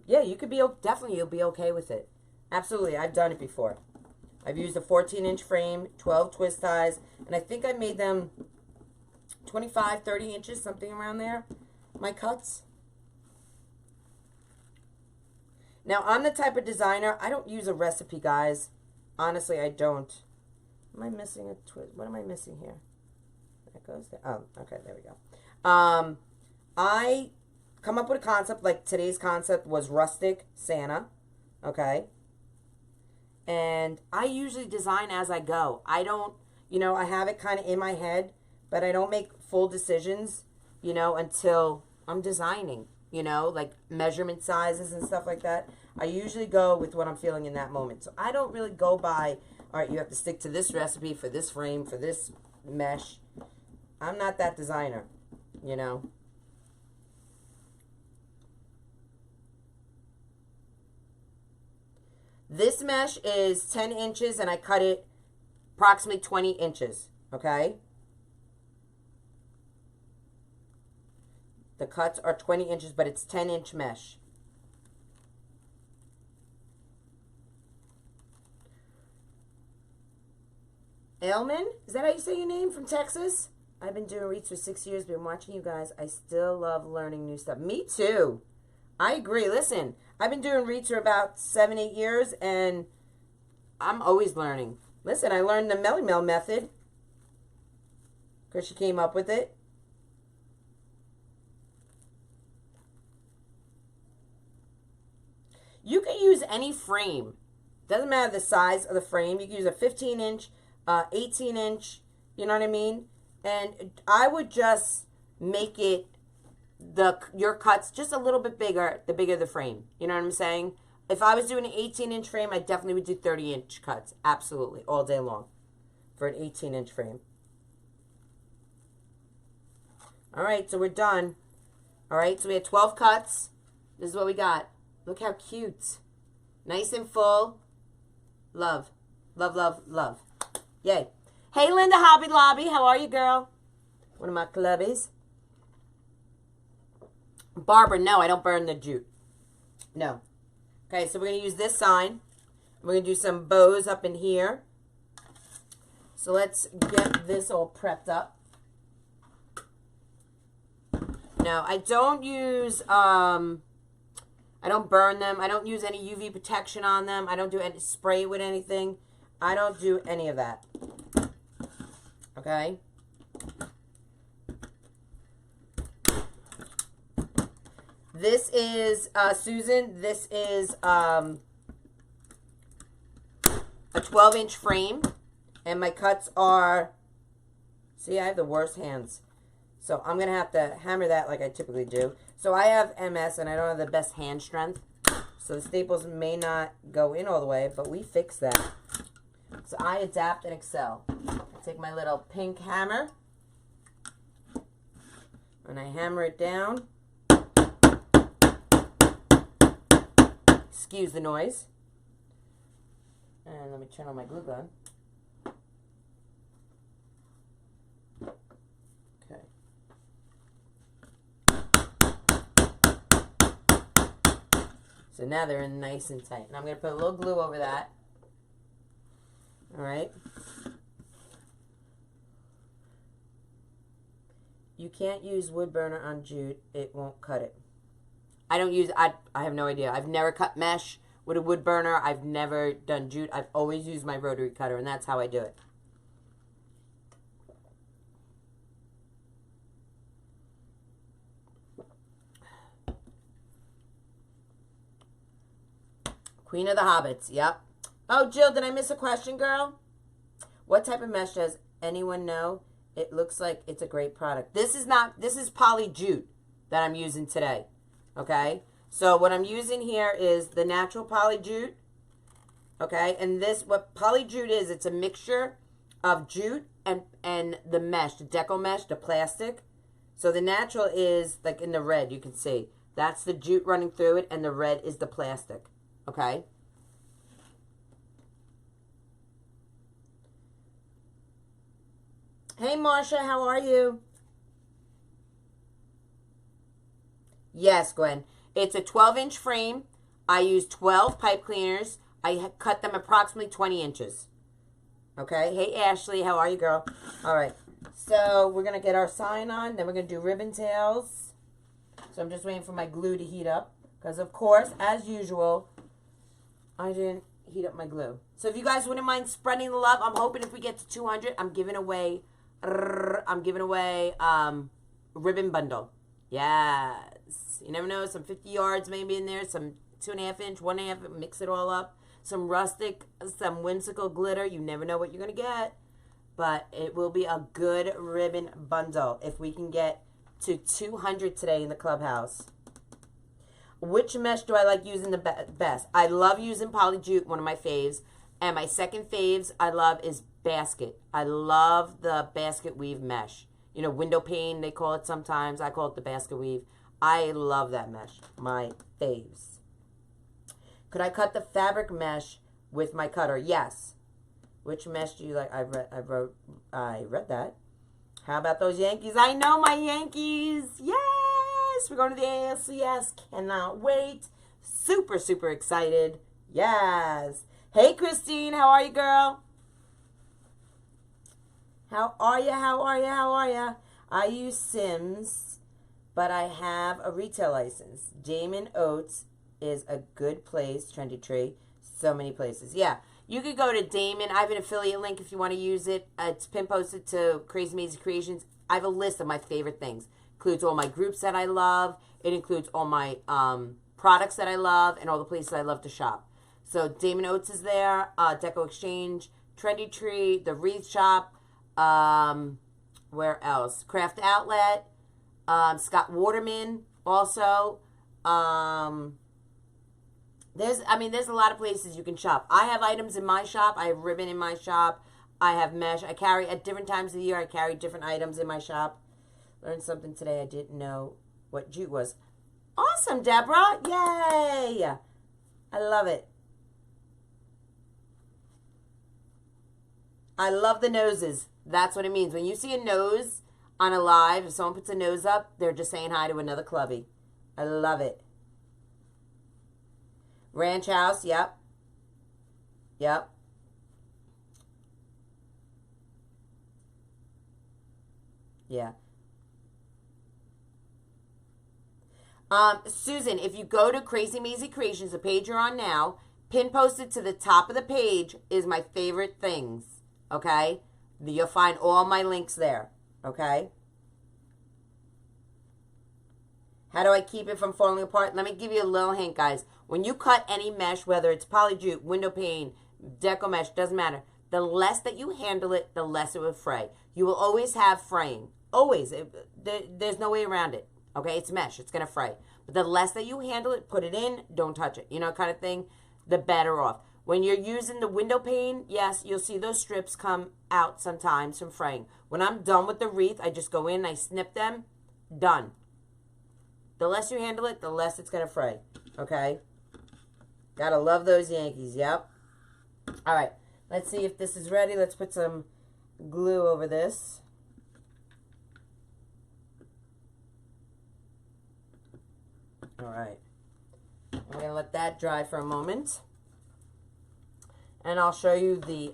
yeah, you could be, definitely you'll be okay with it. Absolutely, I've done it before. I've used a 14-inch frame, 12 twist ties, and I think I made them 25, 30 inches, something around there, my cuts. Now, I'm the type of designer, I don't use a recipe, guys. Honestly, I don't. Am I missing a twist? What am I missing here? That goes there. Oh, okay, there we go. I come up with a concept, like today's concept was rustic Santa, okay? And I usually design as I go. I don't, you know, I have it kind of in my head, but I don't make full decisions, you know, until I'm designing, you know, like measurement sizes and stuff like that. I usually go with what I'm feeling in that moment. So I don't really go by, all right, you have to stick to this recipe for this frame, for this mesh. I'm not that designer, you know. This mesh is 10 inches, and I cut it approximately 20 inches, okay? The cuts are 20 inches, but it's 10-inch mesh. Elman, is that how you say your name, from Texas? I've been doing Wreaths for 6 years, been watching you guys. I still love learning new stuff. Me too. I agree. Listen, I've been doing Wreaths for about 7, 8 years, and I'm always learning. Listen, I learned the Melly Mel method because she came up with it. You can use any frame. Doesn't matter the size of the frame. You can use a 15-inch, 18-inch, you know what I mean? And I would just make it, your cuts just a little bit bigger, the bigger the frame. You know what I'm saying? If I was doing an 18-inch frame, I definitely would do 30-inch cuts. Absolutely, all day long for an 18-inch frame. All right, so we're done. All right, so we had 12 cuts. This is what we got. Look how cute. Nice and full. Love. Love, love, love. Yay. Hey, Linda Hobby Lobby. How are you, girl? One of my clubbies. Barbara, no, I don't burn the jute. No. Okay, so we're going to use this sign. We're going to do some bows up in here. So let's get this all prepped up. Now, I don't use, I don't burn them. I don't use any UV protection on them. I don't do any spray with anything. I don't do any of that. Okay? This is, Susan, this is a 12-inch frame. And my cuts are, see, I have the worst hands. So I'm going to have to hammer that like I typically do. So I have MS and I don't have the best hand strength. So the staples may not go in all the way, but we fix that. So I adapt and excel. I take my little pink hammer and I hammer it down. Excuse the noise. And let me turn on my glue gun. So now they're in nice and tight. And I'm going to put a little glue over that. All right. You can't use wood burner on jute. It won't cut it. I don't use, I have no idea. I've never cut mesh with a wood burner. I've never done jute. I've always used my rotary cutter, and that's how I do it. Queen of the Hobbits, yep. Oh, Jill, did I miss a question, girl? What type of mesh does anyone know? It looks like it's a great product. This is poly jute that I'm using today, okay? So what I'm using here is the natural poly jute, okay? And what poly jute is, it's a mixture of jute and the mesh, the Deco mesh, the plastic. So the natural is, like in the red, you can see. That's the jute running through it, and the red is the plastic, okay? Hey, Marsha, how are you? Yes, Gwen. It's a 12-inch frame. I use 12 pipe cleaners. I cut them approximately 20 inches. Okay? Hey, Ashley, how are you, girl? All right. So we're going to get our sign on. Then we're going to do ribbon tails. So I'm just waiting for my glue to heat up. Because, of course, as usual, I didn't heat up my glue. So if you guys wouldn't mind spreading the love, I'm hoping if we get to 200, I'm giving away ribbon bundle. Yes. You never know, some 50 yards maybe in there, some 2.5 inch, 1.5, mix it all up. Some rustic, some whimsical glitter. You never know what you're going to get. But it will be a good ribbon bundle if we can get to 200 today in the Clubhouse. Which mesh do I like using the best? I love using poly jute, one of my faves. And my second faves I love is basket. I love the basket weave mesh. You know, window pane, they call it sometimes. I call it the basket weave. I love that mesh. My faves. Could I cut the fabric mesh with my cutter? Yes. Which mesh do you like? I read that. How about those Yankees? I know my Yankees. Yes. We're going to the ALCS. Cannot wait. Super, super excited. Yes. Hey, Christine. How are you, girl? How are you? How are you? How are you? I use Sims, but I have a retail license. Damon Oates is a good place. Trendy Tree. So many places. Yeah. You could go to Damon. I have an affiliate link if you want to use it. It's pin posted to Krazy Mazie Kreations. I have a list of my favorite things. Includes all my groups that I love. It includes all my products that I love and all the places I love to shop. So Damon Oates is there. Deco Exchange, Trendy Tree, the Wreath Shop. Where else? Craft Outlet. Scott Waterman also. There's a lot of places you can shop. I have items in my shop. I have ribbon in my shop. I have mesh. I carry, at different times of the year, I carry different items in my shop. Learned something today I didn't know what jute was. Awesome, Deborah. Yay. I love it. I love the noses. That's what it means. When you see a nose on a live, if someone puts a nose up, they're just saying hi to another clubby. I love it. Ranch House, yep. Yep. Yeah. Susan, if you go to Krazy Mazie Kreations, the page you're on now, pin posted to the top of the page is my favorite things, okay? You'll find all my links there, okay? How do I keep it from falling apart? Let me give you a little hint, guys. When you cut any mesh, whether it's poly jute, window pane, Deco mesh, doesn't matter. The less that you handle it, the less it will fray. You will always have fraying. Always. There's no way around it. Okay? It's mesh. It's going to fray. But the less that you handle it, put it in, don't touch it. You know, kind of thing, the better off. When you're using the window pane, yes, you'll see those strips come out sometimes from fraying. When I'm done with the wreath, I just go in, I snip them, done. The less you handle it, the less it's going to fray. Okay? Gotta love those Yankees, yep. All right, let's see if this is ready. Let's put some glue over this. All right. I'm going to let that dry for a moment. And I'll show you the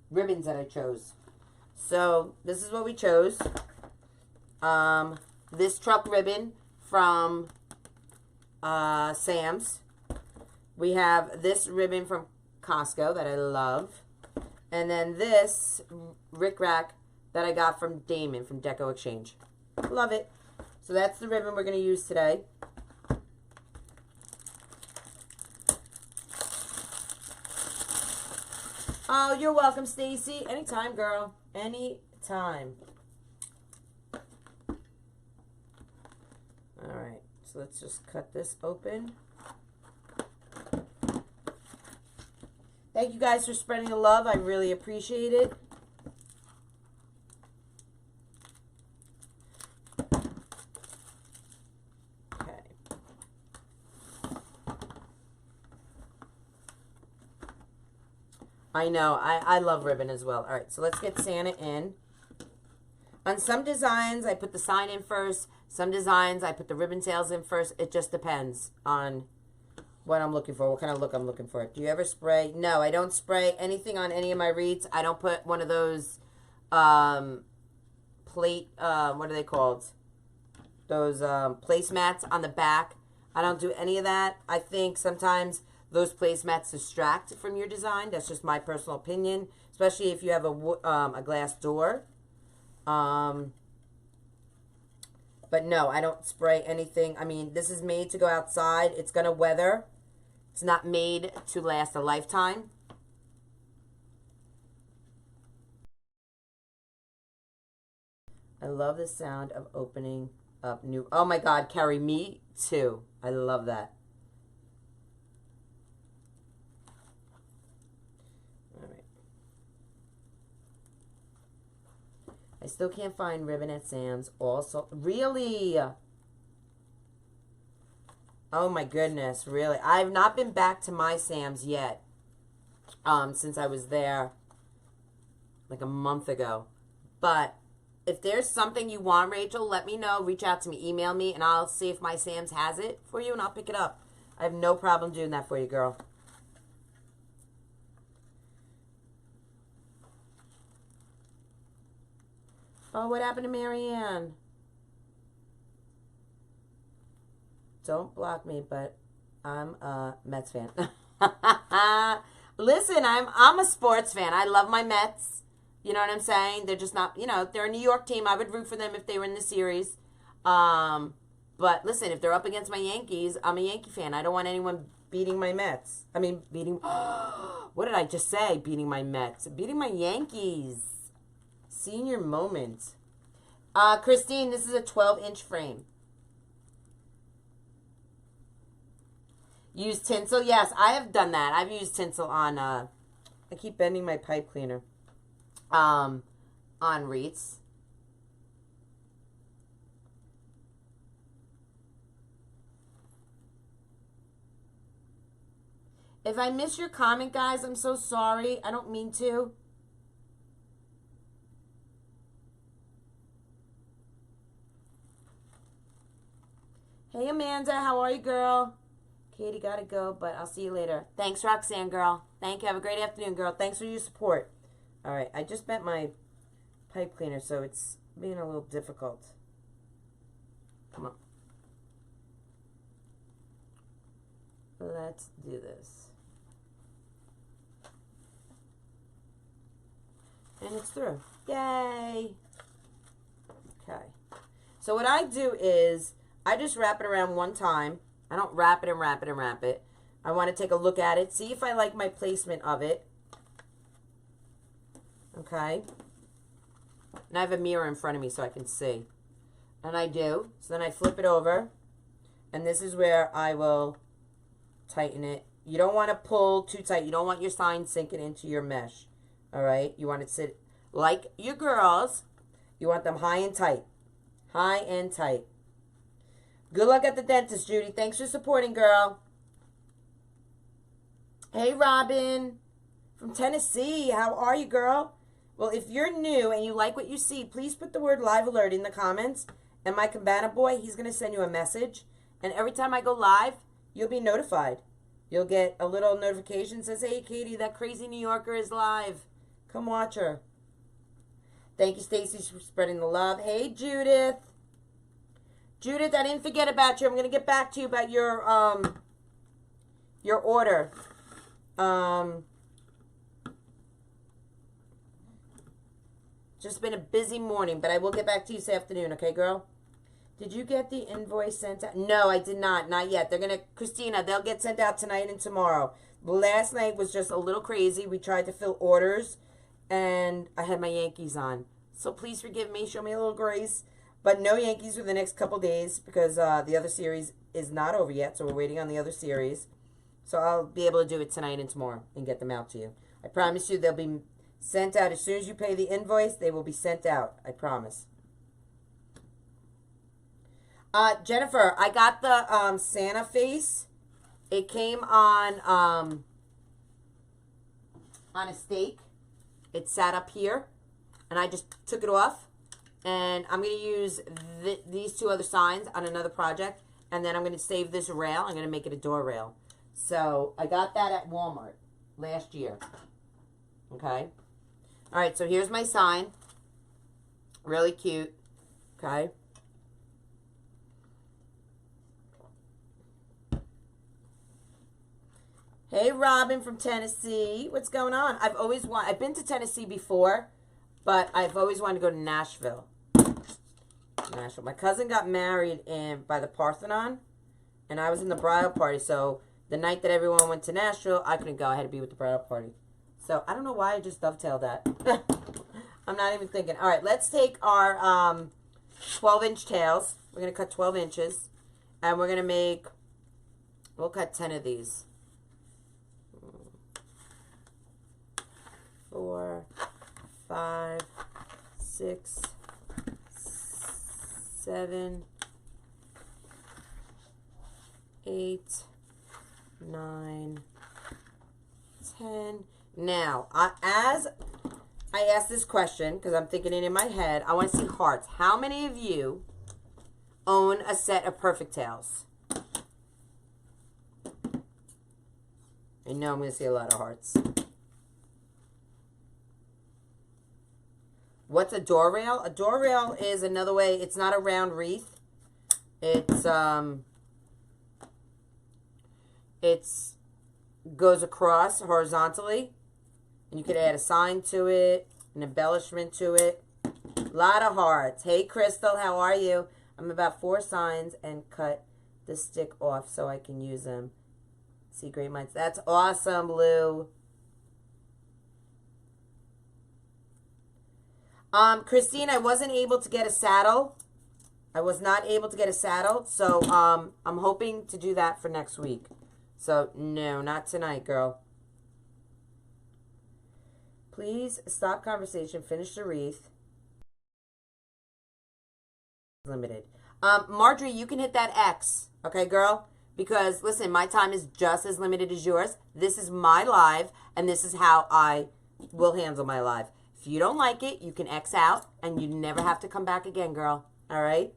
ribbons that I chose. So this is what we chose. This truck ribbon from Sam's. We have this ribbon from Costco that I love. And then this rickrack that I got from Damon from Deco Exchange. Love it. So that's the ribbon we're going to use today. Oh, you're welcome, Stacy. Anytime, girl. Anytime. Alright, so let's just cut this open. Thank you guys for spreading the love. I really appreciate it. Okay. I know. I love ribbon as well. All right, so let's get Santa in. On some designs, I put the sign in first. Some designs, I put the ribbon tails in first. It just depends on what I'm looking for, what kind of look I'm looking for. Do you ever spray? No, I don't spray anything on any of my wreaths. I don't put one of those plate, what are they called? Those placemats on the back. I don't do any of that. I think sometimes those placemats distract from your design. That's just my personal opinion, especially if you have a glass door. But no, I don't spray anything. I mean, this is made to go outside. It's going to weather. It's not made to last a lifetime. I love the sound of opening up new... Oh my God, Carrie, me too. I love that. All right. I still can't find ribbon at Sam's. Also, really? Oh my goodness, really? I've not been back to my Sam's yet. Since I was there like a month ago. But if there's something you want, Rachel, let me know. Reach out to me, email me, and I'll see if my Sam's has it for you, and I'll pick it up. I have no problem doing that for you, girl. Oh, what happened to Marianne? Don't block me, but I'm a Mets fan. Listen, I'm a sports fan. I love my Mets. You know what I'm saying? They're just not, they're a New York team. I would root for them if they were in the series. But listen, if they're up against my Yankees, I'm a Yankee fan. I don't want anyone beating my Mets. I mean, what did I just say? Beating my Mets. Beating my Yankees. Senior moment. Christine, this is a 12-inch frame. Use tinsel? Yes, I have done that. I've used tinsel on, I keep bending my pipe cleaner. On wreaths. If I miss your comment, guys, I'm so sorry. I don't mean to. Hey, Amanda, how are you, girl? Katie, gotta go, but I'll see you later. Thanks, Roxanne, girl. Thank you. Have a great afternoon, girl. Thanks for your support. All right, I just bent my pipe cleaner, so it's being a little difficult. Come on. Let's do this. And it's through. Yay! Okay. So what I do is I just wrap it around one time. I don't wrap it and wrap it and wrap it. I want to take a look at it, see if I like my placement of it. Okay. And I have a mirror in front of me so I can see. And I do. So then I flip it over. And this is where I will tighten it. You don't want to pull too tight. You don't want your sign sinking into your mesh. All right? You want it to sit like your girls. You want them high and tight. High and tight. Good luck at the dentist, Judy. Thanks for supporting, girl. Hey, Robin from Tennessee. How are you, girl? Well, if you're new and you like what you see, please put the word live alert in the comments. And my Cabana boy, he's going to send you a message. And every time I go live, you'll be notified. You'll get a little notification that says, hey, Katie, that crazy New Yorker is live. Come watch her. Thank you, Stacy, for spreading the love. Hey, Judith. Judith, I didn't forget about you. I'm going to get back to you about your order. Just been a busy morning, but I will get back to you this afternoon, okay, girl? Did you get the invoice sent out? No, I did not. Not yet. They're going to, Christina, they'll get sent out tonight and tomorrow. Last night was just a little crazy. We tried to fill orders, and I had my Yankees on. So please forgive me. Show me a little grace. But no Yankees for the next couple days because the other series is not over yet, so we're waiting on the other series. So I'll be able to do it tonight and tomorrow and get them out to you. I promise you they'll be sent out. As soon as you pay the invoice, they will be sent out. I promise. Jennifer, I got the Santa face. It came on a stake. It sat up here, and I just took it off. And I'm going to use these two other signs on another project, and then I'm going to save this rail. I'm going to make it a door rail. So I got that at Walmart last year. Okay. All right, so here's my sign. Really cute. Okay. Hey, Robin from Tennessee. What's going on? I've been to Tennessee before, but I've always wanted to go to Nashville. My cousin got married by the Parthenon, and I was in the bridal party, so the night that everyone went to Nashville, I couldn't go. I had to be with the bridal party. So I don't know why I just dovetailed that. I'm not even thinking. All right, let's take our 12-inch tails. We're going to cut 12 inches, and we're going to we'll cut 10 of these. 4, 5, 6, 7, 8, 9, 10. Now, as I ask this question, because I'm thinking it in my head, I want to see hearts. How many of you own a set of Perfect Tails? I know I'm going to see a lot of hearts. What's a door rail? A door rail is another way. It's not a round wreath. It's goes across horizontally, and you could add a sign to it, an embellishment to it. A lot of hearts. Hey, Crystal, how are you? I'm about 4 signs and cut the stick off so I can use them. See, great minds. That's awesome, Lou. Christine, I wasn't able to get a saddle. I was not able to get a saddle, so I'm hoping to do that for next week. So, no, not tonight, girl. Please stop conversation. Finish the wreath. Limited. Marjorie, you can hit that X. Okay, girl? Because, listen, my time is just as limited as yours. This is my live, and this is how I will handle my live. If you don't like it, you can X out, and you never have to come back again, girl. All right?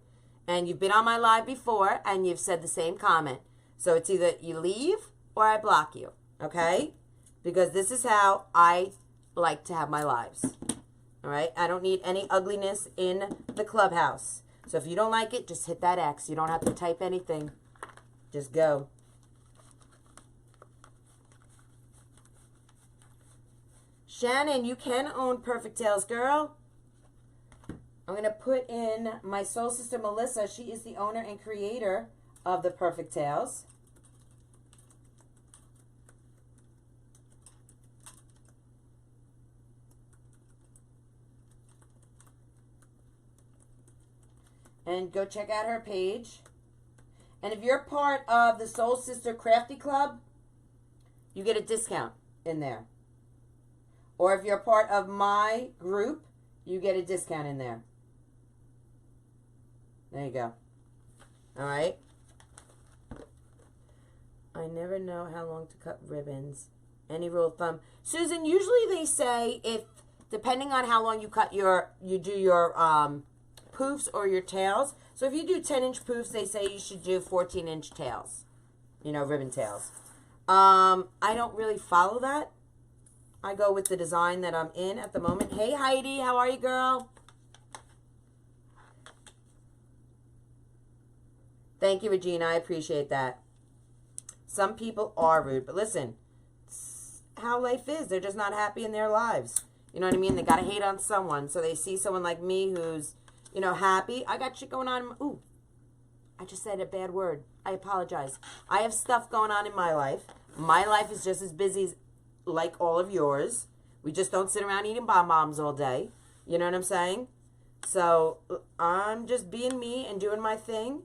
And you've been on my live before, and you've said the same comment. So it's either you leave or I block you. Okay? Because this is how I like to have my lives. All right? I don't need any ugliness in the Clubhouse. So if you don't like it, just hit that X. You don't have to type anything. Just go. Shannon, you can own Perfect Tails, girl. I'm going to put in my soul sister, Melissa. She is the owner and creator of the Perfect Tails. And go check out her page. And if you're part of the Soul Sister Crafty Club, you get a discount in there. Or if you're part of my group, you get a discount in there. There you go. All right. I never know how long to cut ribbons. Any rule of thumb? Susan, usually they say if, depending on how long you cut you do your poofs or your tails. So if you do 10-inch poofs, they say you should do 14-inch tails. you know, ribbon tails. I don't really follow that. I go with the design that I'm in at the moment. Hey, Heidi, how are you, girl? Thank you, Regina. I appreciate that. Some people are rude, but listen, it's how life is. They're just not happy in their lives. You know what I mean? They got to hate on someone. So they see someone like me who's, you know, happy. I got shit going on. Ooh, I just said a bad word. I apologize. I have stuff going on in my life. My life is just as busy as like all of yours. We just don't sit around eating bonbons all day. You know what I'm saying? So I'm just being me and doing my thing.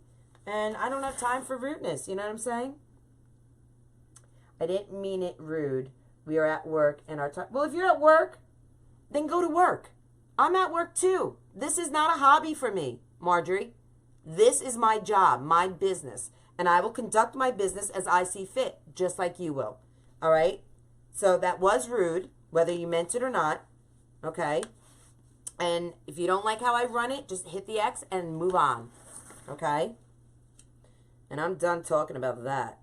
And I don't have time for rudeness. You know what I'm saying? I didn't mean it rude. We are at work and our time. Well, if you're at work, then go to work. I'm at work too. This is not a hobby for me, Marjorie. This is my job, my business. And I will conduct my business as I see fit, just like you will. All right? So that was rude, whether you meant it or not. Okay? And if you don't like how I run it, just hit the X and move on. Okay? And I'm done talking about that.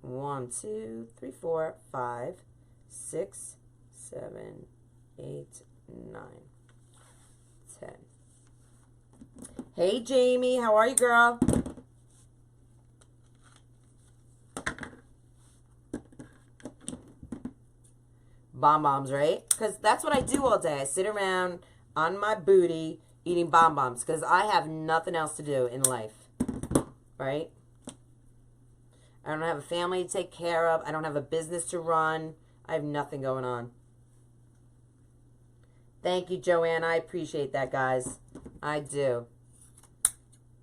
1, 2, 3, 4, 5, 6, 7, 8, 9, 10. Hey, Jamie. How are you, girl? Bonbons, right? Because that's what I do all day. I sit around on my booty eating bonbons because I have nothing else to do in life, right? I don't have a family to take care of. I don't have a business to run. I have nothing going on. Thank you, Joanne. I appreciate that, guys. I do.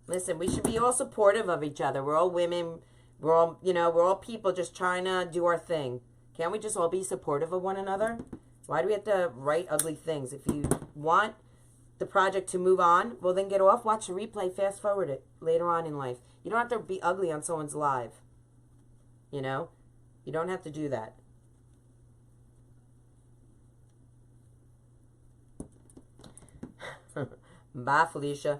Listen, we should be all supportive of each other. We're all women. We're all, you know, we're all people just trying to do our thing. Can't we just all be supportive of one another? Why do we have to write ugly things? If you want the project to move on, well, then get off, watch the replay, fast forward it later on in life. You don't have to be ugly on someone's live. You know? You don't have to do that. Bye, Felicia.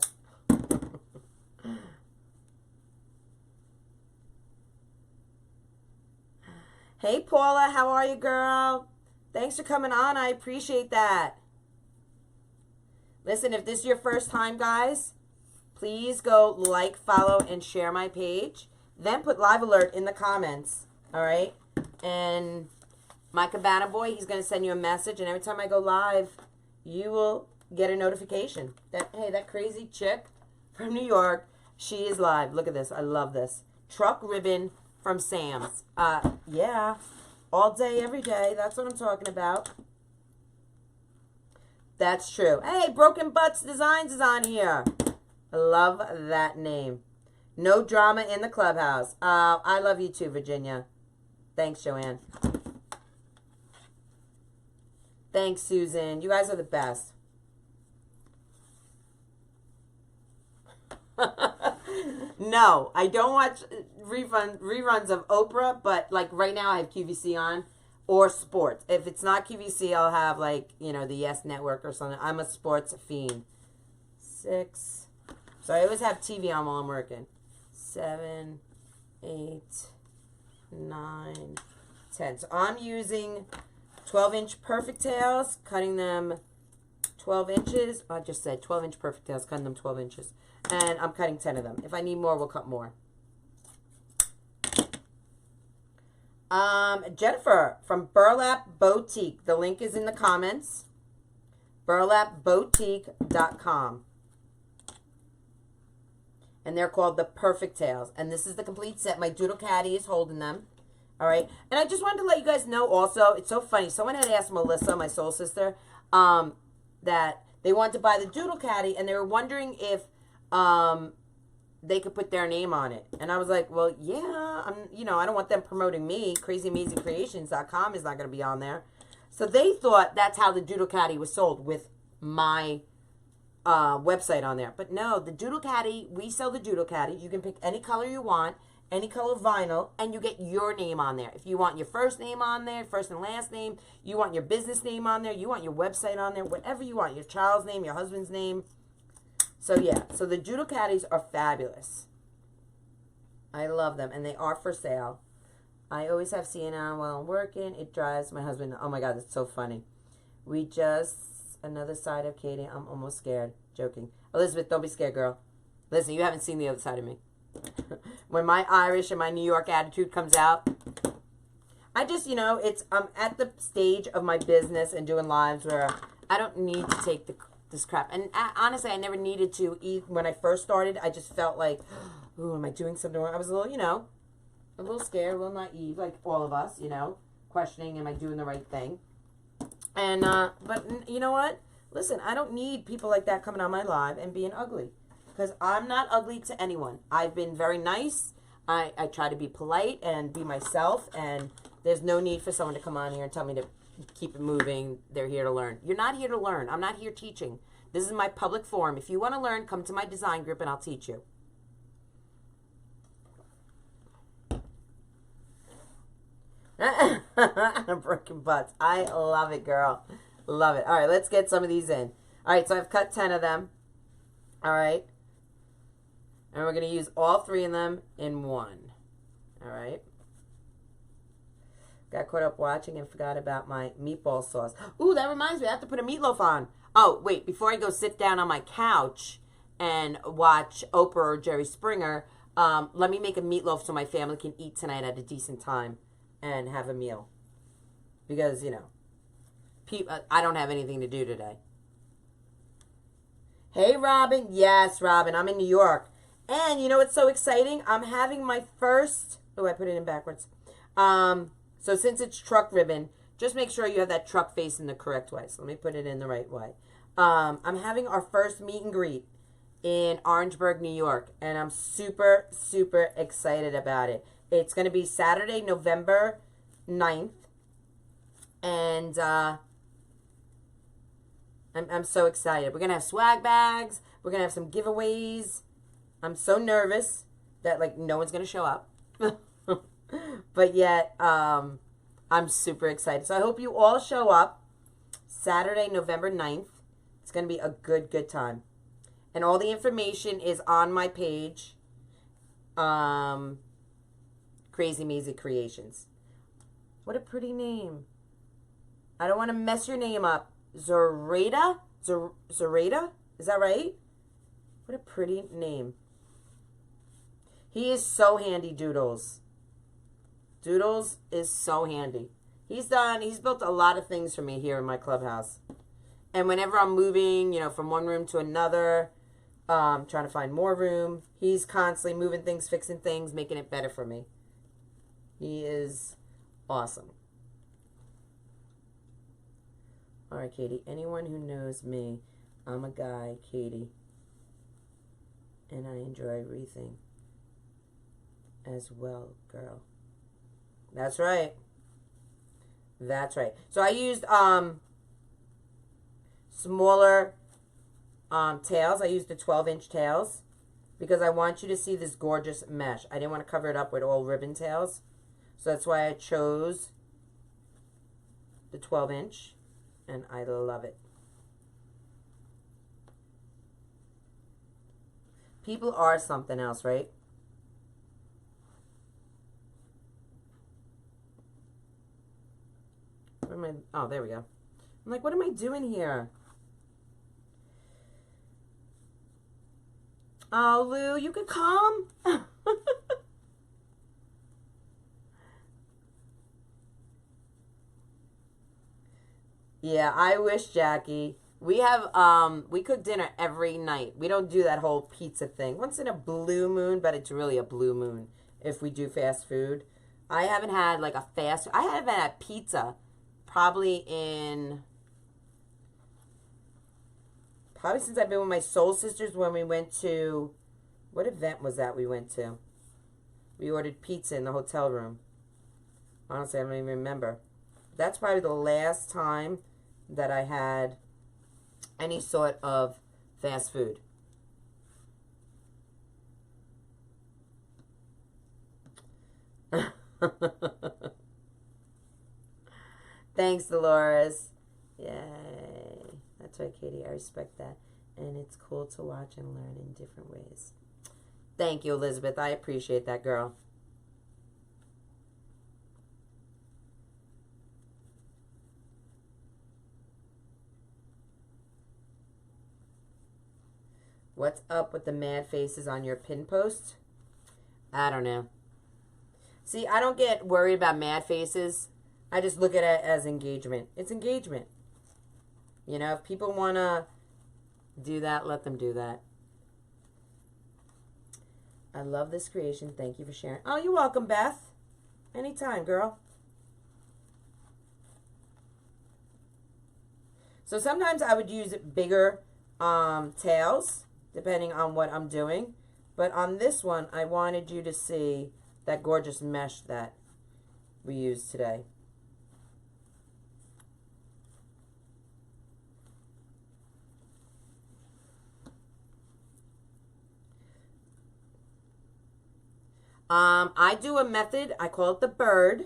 Hey, Paula. How are you, girl? Thanks for coming on. I appreciate that. Listen, if this is your first time, guys, please go like, follow, and share my page. Then put live alert in the comments, all right? And my Cabana boy, he's going to send you a message, and every time I go live, you will get a notification that, hey, that crazy chick from New York, she is live. Look at this. I love this. Truck ribbon from Sam's. Yeah, all day, every day. That's what I'm talking about. That's true. Hey, Broken Butts Designs is on here. I love that name. No drama in the clubhouse. I love you too, Virginia. Thanks, Joanne. Thanks, Susan. You guys are the best. No, I don't watch reruns of Oprah, but like right now I have QVC on or sports. If it's not QVC, I'll have like, you know, the Yes Network or something. I'm a sports fiend. 6. So I always have TV on while I'm working. 7, 8, 9, 10. So I'm using 12-inch Perfect Tails, cutting them 12 inches. I just said 12-inch Perfect Tails, cutting them 12 inches. And I'm cutting 10 of them. If I need more, we'll cut more. Jennifer from Burlap Boutique. The link is in the comments. burlapboutique.com. And they're called the Perfect Tails. And this is the complete set. My Doodle Caddy is holding them. All right. And I just wanted to let you guys know also, it's so funny. Someone had asked Melissa, my soul sister, that they wanted to buy the Doodle Caddy. And they were wondering if they could put their name on it. And I was like, well, yeah, I don't want them promoting me. Krazy Mazie Kreations.com is not going to be on there. So they thought that's how the Doodle Caddy was sold, with my website on there. But no, the Doodle Caddy, we sell the Doodle Caddy. You can pick any color you want, any color vinyl, and you get your name on there. If you want your first name on there, first and last name, you want your business name on there, you want your website on there, whatever you want, your child's name, your husband's name. So yeah, so the Doodle Caddies are fabulous. I love them, and they are for sale. I always have CNN on while I'm working. It drives my husband. Oh my God, it's so funny. We just, another side of Katie. I'm almost scared. Joking. Elizabeth, don't be scared, girl. Listen, you haven't seen the other side of me. When my Irish and my New York attitude comes out, I just, I'm at the stage of my business and doing lives where I don't need to take this crap. And honestly, I never needed to. When I first started, I just felt like, ooh, am I doing something wrong? I was a little scared, a little naive, like all of us, questioning, am I doing the right thing? And, but you know what? Listen, I don't need people like that coming on my live and being ugly. Because I'm not ugly to anyone. I've been very nice. I try to be polite and be myself. And there's no need for someone to come on here and tell me to keep it moving. They're here to learn. You're not here to learn. I'm not here teaching. This is my public forum. If you want to learn, come to my design group and I'll teach you. Broken butts. I love it, girl. Love it. All right, let's get some of these in. All right, so I've cut 10 of them. All right. And we're going to use all 3 of them in one. All right. Got caught up watching and forgot about my meatball sauce. Ooh, that reminds me. I have to put a meatloaf on. Oh, wait. Before I go sit down on my couch and watch Oprah or Jerry Springer, let me make a meatloaf so my family can eat tonight at a decent time and have a meal. Because, I don't have anything to do today. Hey, Robin. Yes, Robin. I'm in New York. And you know what's so exciting? I'm having my first... Oh, I put it in backwards. So since it's truck ribbon, just make sure you have that truck face in the correct way. So let me put it in the right way. I'm having our first meet and greet in Orangeburg, New York. And I'm super, super excited about it. It's going to be Saturday, November 9th. And I'm so excited. We're going to have swag bags. We're going to have some giveaways. I'm so nervous that, no one's going to show up. But yet, I'm super excited. So I hope you all show up Saturday, November 9th. It's going to be a good, good time. And all the information is on my page, Krazy Mazie Kreations. What a pretty name. I don't want to mess your name up. Serrated? Serrated? Is that right? What a pretty name. He is so handy, Doodles. Doodles is so handy. He's built a lot of things for me here in my clubhouse. And whenever I'm moving, from one room to another, trying to find more room, he's constantly moving things, fixing things, making it better for me. He is awesome. All right, Katie. Anyone who knows me, I'm a guy, Katie. And I enjoy wreathing as well, girl. That's right. That's right. So I used smaller tails. I used the 12-inch tails because I want you to see this gorgeous mesh. I didn't want to cover it up with all ribbon tails. So that's why I chose the 12-inch. And I love it. People are something else, right? Where am I? Oh, there we go. I'm like, what am I doing here? Oh, Lou, you could come. Yeah, I wish, Jackie. We cook dinner every night. We don't do that whole pizza thing. Once in a blue moon, but it's really a blue moon if we do fast food. I haven't had I haven't had pizza probably since I've been with my soul sisters when we went to, what event was that we went to? We ordered pizza in the hotel room. Honestly, I don't even remember. That's probably the last time that I had any sort of fast food. Thanks, Dolores. Yay. That's right, Katie. I respect that. And it's cool to watch and learn in different ways. Thank you, Elizabeth. I appreciate that, girl. What's up with the mad faces on your pin post? I don't know. See, I don't get worried about mad faces. I just look at it as engagement. It's engagement. You know, if people want to do that, let them do that. I love this creation. Thank you for sharing. Oh, you're welcome, Beth. Anytime, girl. So sometimes I would use bigger tails, depending on what I'm doing. But on this one, I wanted you to see that gorgeous mesh that we used today. I do a method. I call it the bird.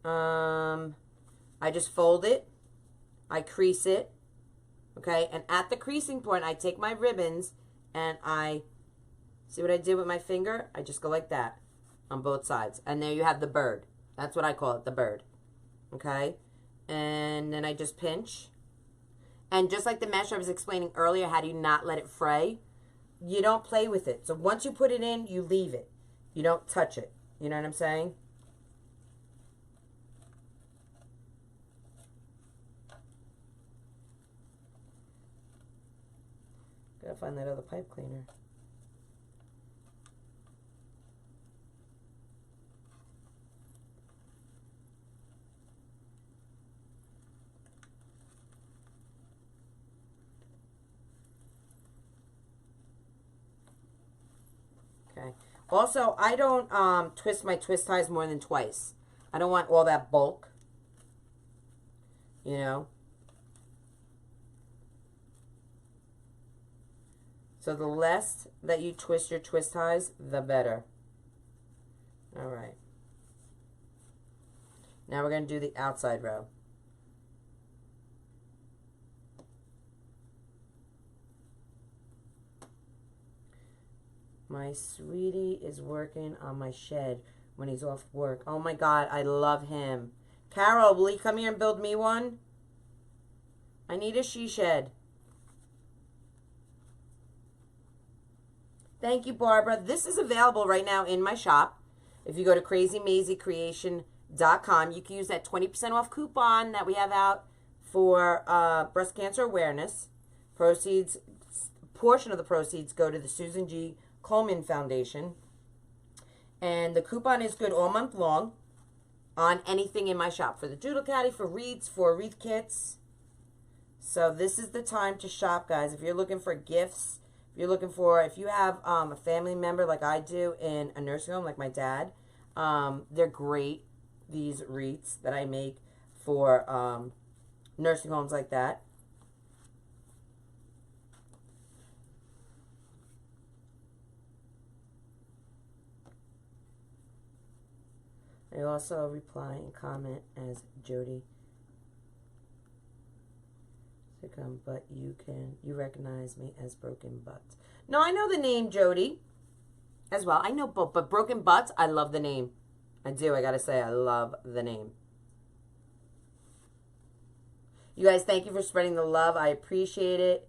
I just fold it. I crease it. Okay, and at the creasing point, I take my ribbons and I, see what I did with my finger? I just go like that on both sides. And there you have the bird. That's what I call it, the bird. Okay, and then I just pinch. And just like the mesh I was explaining earlier, how do you not let it fray? You don't play with it. So once you put it in, you leave it. You don't touch it. You know what I'm saying? Gotta find that other pipe cleaner. Okay. Also, I don't twist my twist ties more than twice. I don't want all that bulk. You know? So the less that you twist your twist ties, the better. All right. Now we're going to do the outside row. My sweetie is working on my shed when he's off work. Oh my God, I love him. Carol, will you come here and build me one? I need a she shed. Thank you, Barbara. This is available right now in my shop. If you go to crazymazieCreation.com, you can use that 20% off coupon that we have out for breast cancer awareness. Proceeds, portion of the proceeds go to the Susan G. Komen Foundation. And the coupon is good all month long on anything in my shop. For the Doodle Caddy, for wreaths, for wreath kits. So this is the time to shop, guys. If you're looking for gifts, if you're looking for, if you have a family member like I do in a nursing home, like my dad, they're great, these wreaths that I make for nursing homes like that. I also reply and comment as Jody. But you recognize me as Broken Butts. No, I know the name Jody as well. I know both, but Broken Butts, I love the name. I do, I gotta say, I love the name. You guys, thank you for spreading the love. I appreciate it.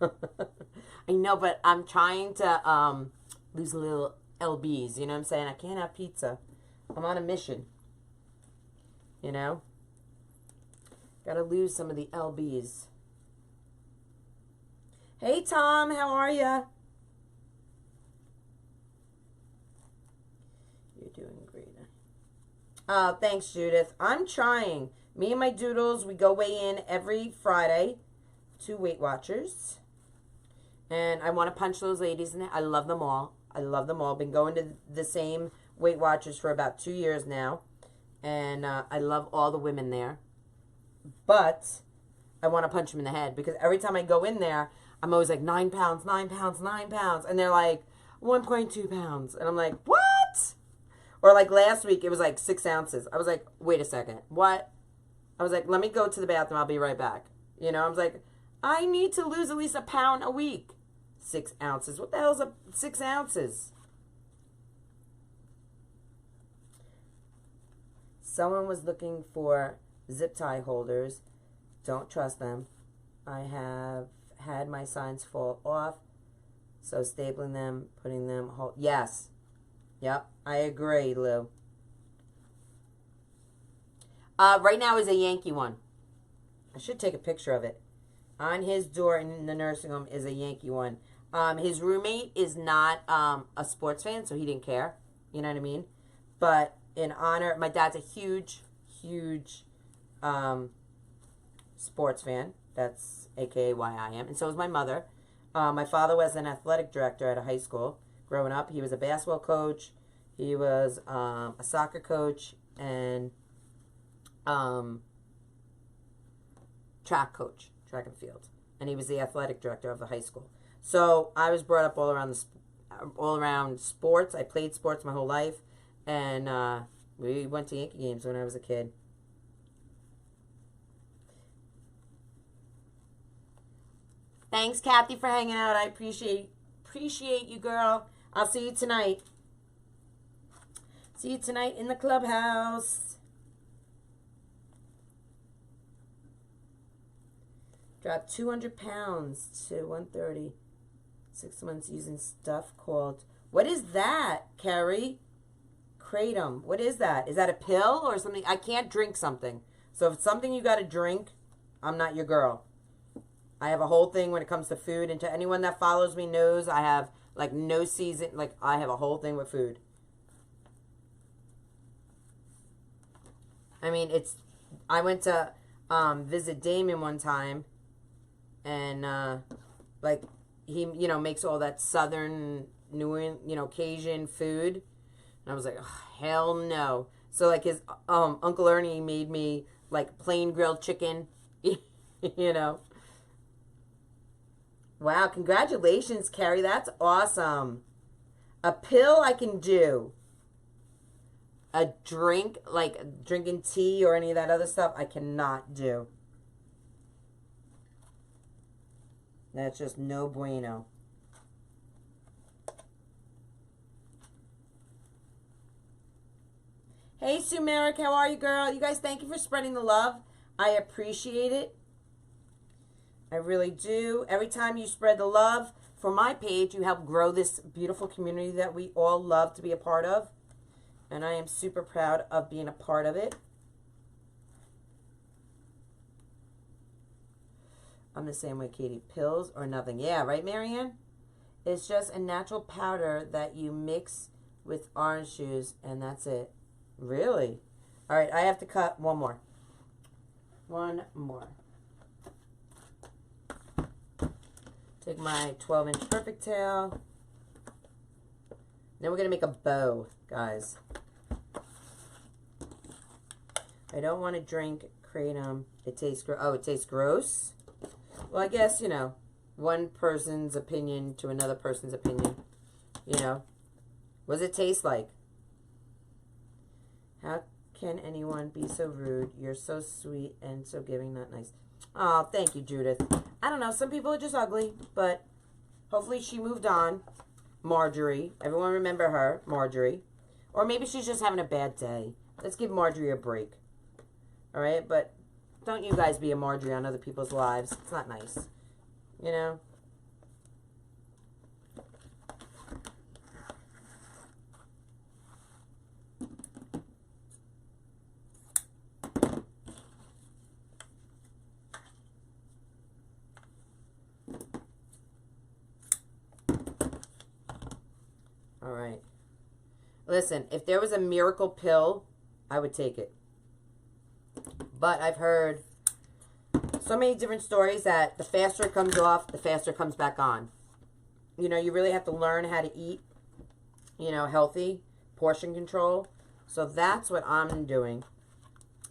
I know, but I'm trying to lose a little LBs, you know what I'm saying? I can't have pizza. I'm on a mission, you know? Gotta lose some of the LBs. Hey, Tom, how are ya? You're doing great. Thanks, Judith. I'm trying. Me and my doodles, we go weigh in every Friday to Weight Watchers. And I want to punch those ladies in there. I love them all. I love them all. Been going to the same Weight Watchers for about 2 years now. And I love all the women there. But I want to punch them in the head because every time I go in there, I'm always like 9 pounds, 9 pounds, 9 pounds. And they're like 1.2 pounds. And I'm like, what? Or like last week, it was like 6 ounces. I was like, wait a second. What? I was like, let me go to the bathroom. I'll be right back. You know, I was like, I need to lose at least a pound a week. 6 ounces. What the hell is 6 ounces? Someone was looking for zip tie holders. Don't trust them. I have had my signs fall off. So stapling them, putting them... Yes. Yep. I agree, Lou. Right now is a Yankee one. I should take a picture of it. On his door in the nursing home is a Yankee one. His roommate is not a sports fan, so he didn't care. You know what I mean? But in honor, my dad's a huge sports fan. That's AKA why I am. And so is my mother. My father was an athletic director at a high school. Growing up, he was a basketball coach. He was a soccer coach and track coach, track and field. And he was the athletic director of the high school. So I was brought up all around sports. I played sports my whole life. And we went to Yankee games when I was a kid. Thanks, Kathy, for hanging out. I appreciate you, girl. I'll see you tonight. See you tonight in the clubhouse. Dropped 200 pounds to 130. 6 months using stuff called... What is that, Carrie? Kratom. What is that? Is that a pill or something? I can't drink something. So if it's something you got to drink, I'm not your girl. I have a whole thing when it comes to food. And to anyone that follows me knows I have, like, no season. Like, I have a whole thing with food. I mean, it's... I went to visit Damon one time. And, like, he, you know, makes all that southern, Cajun food. And I was like, oh, hell no. So, like, his Uncle Ernie made me, like, plain grilled chicken, you know. Wow, congratulations, Carrie. That's awesome. A pill I can do. A drink, like drinking tea or any of that other stuff, I cannot do. That's just no bueno. Hey, Sue Merrick, how are you, girl? You guys, thank you for spreading the love. I appreciate it. I really do. Every time you spread the love for my page, you help grow this beautiful community that we all love to be a part of. And I am super proud of being a part of it. I'm the same way, Katie. Pills or nothing. Yeah, right, Marianne? It's just a natural powder that you mix with orange juice, and that's it. Really? All right, I have to cut one more. One more. Take my 12-inch Perfect Tail. Then we're going to make a bow, guys. I don't want to drink Kratom. It tastes gross. Oh, it tastes gross? Well, I guess, you know, one person's opinion to another person's opinion. You know. What does it taste like? How can anyone be so rude? You're so sweet and so giving, not nice. Oh, thank you, Judith. I don't know. Some people are just ugly, but hopefully she moved on. Marjorie. Everyone remember her, Marjorie. Or maybe she's just having a bad day. Let's give Marjorie a break. All right? But don't you guys be a Marjorie on other people's lives. It's not nice. You know? All right. Listen, if there was a miracle pill, I would take it. But I've heard so many different stories that the faster it comes off, the faster it comes back on. You know, you really have to learn how to eat, you know, healthy, portion control. So that's what I'm doing.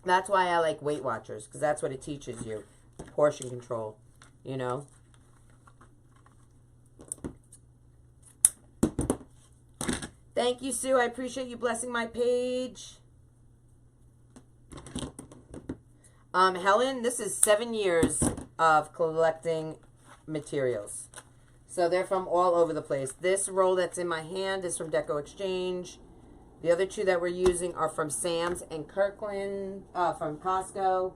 That's why I like Weight Watchers, because that's what it teaches you. Portion control, you know. Thank you, Sue. I appreciate you blessing my page. Helen, this is 7 years of collecting materials. So they're from all over the place. This roll that's in my hand is from Deco Exchange. The other two that we're using are from Sam's and Kirkland, from Costco.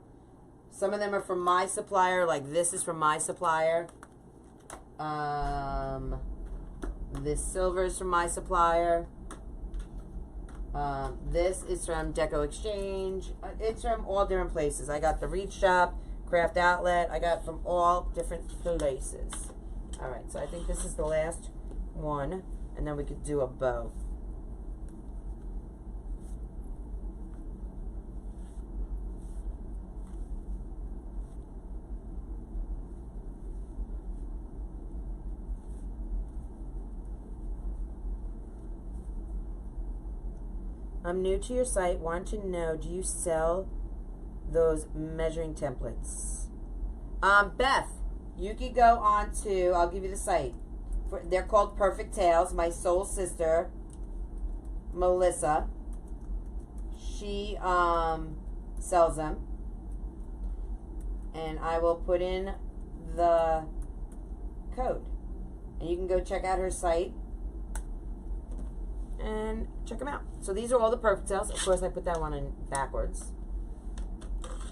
Some of them are from my supplier, like this is from my supplier. This silver is from my supplier. This is from Deco Exchange. It's from all different places. I got the Wreath Shop, Craft Outlet. I got from all different places. Alright, so I think this is the last one. And then we could do a bow. I'm new to your site. Want to know, do you sell those measuring templates? Beth, you could go on to, I'll give you the site. They're called Perfect Tails. My soul sister, Melissa, she sells them. And I will put in the code. And you can go check out her site and check them out. So these are all the Perfect Tails. Of course, I put that one in backwards.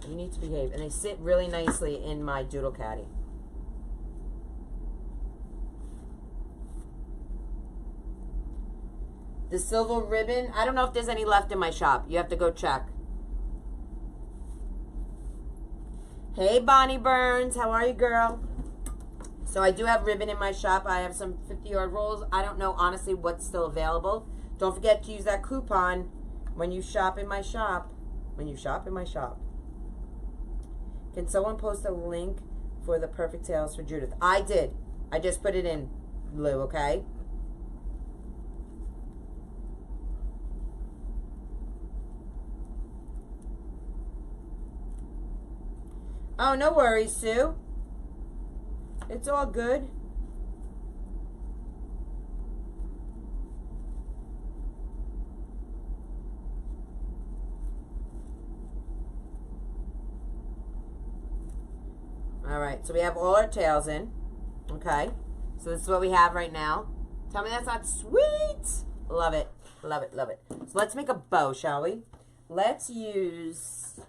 You need to behave. And they sit really nicely in my Doodle Caddy. The silver ribbon, I don't know if there's any left in my shop. You have to go check. Hey, Bonnie Burns. How are you, girl? So I do have ribbon in my shop. I have some 50-yard rolls. I don't know, honestly, what's still available. Don't forget to use that coupon when you shop in my shop. When you shop in my shop. Can someone post a link for the Perfect Tails for Judith? I did. I just put it in, Lou, okay? Oh, no worries, Sue. It's all good. All right, so we have all our tails in. Okay, so this is what we have right now. Tell me that's not sweet. Love it, love it, love it. So let's make a bow, shall we? Let's use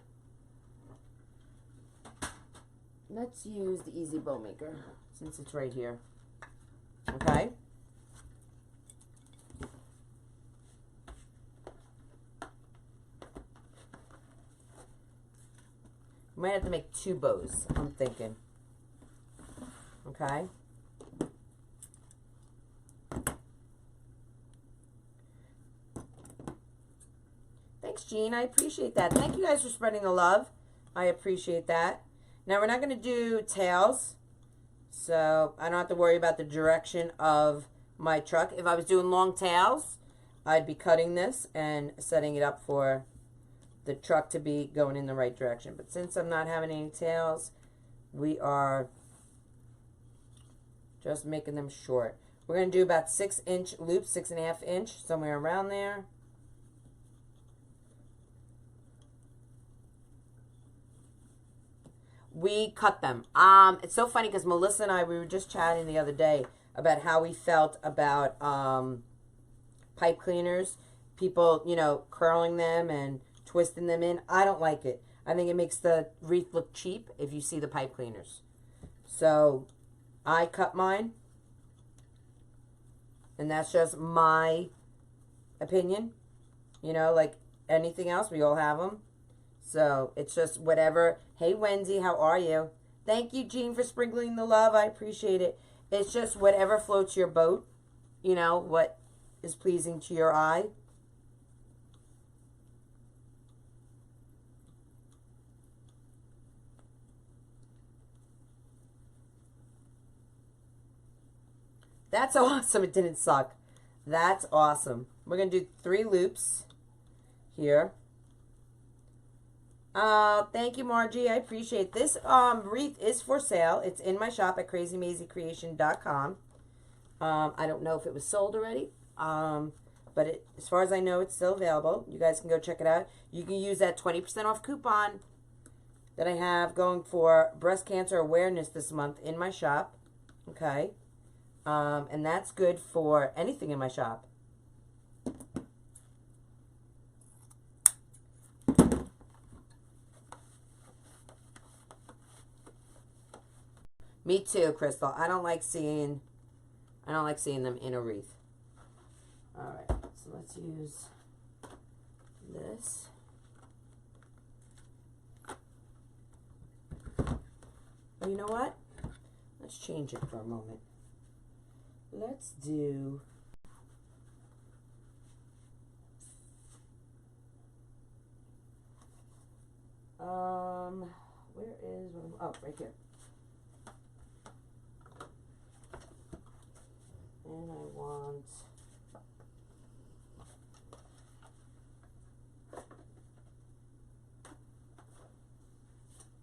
the Easy Bow Maker since it's right here. Okay. Might have to make two bows, I'm thinking. Okay. Thanks, Jean. I appreciate that. Thank you guys for spreading the love. I appreciate that. Now, we're not going to do tails, so I don't have to worry about the direction of my truck. If I was doing long tails, I'd be cutting this and setting it up for the truck to be going in the right direction. But since I'm not having any tails, we are just making them short. We're going to do about 6-inch loops, 6.5 inch, somewhere around there. We cut them. It's so funny because Melissa and I, we were just chatting the other day about how we felt about pipe cleaners. People, you know, curling them and twisting them in. I don't like it. I think it makes the wreath look cheap if you see the pipe cleaners. So I cut mine. And that's just my opinion. You know, like anything else, we all have them. So it's just whatever. Hey, Wendy, how are you? Thank you, Jean, for sprinkling the love. I appreciate it. It's just whatever floats your boat. You know, what is pleasing to your eye. That's awesome. It didn't suck. That's awesome. We're going to do 3 loops here. Thank you, Margie. I appreciate this. Wreath is for sale. It's in my shop at KrazyMazieKreations.com. I don't know if it was sold already. But as far as I know, it's still available. You guys can go check it out. You can use that 20% off coupon. that I have going for breast cancer awareness this month in my shop. Okay. And that's good for anything in my shop. Me too, Crystal. I don't like seeing them in a wreath. All right, so let's use this. Oh, you know what? Let's change it for a moment. Let's do where is one? Oh, right here. And I want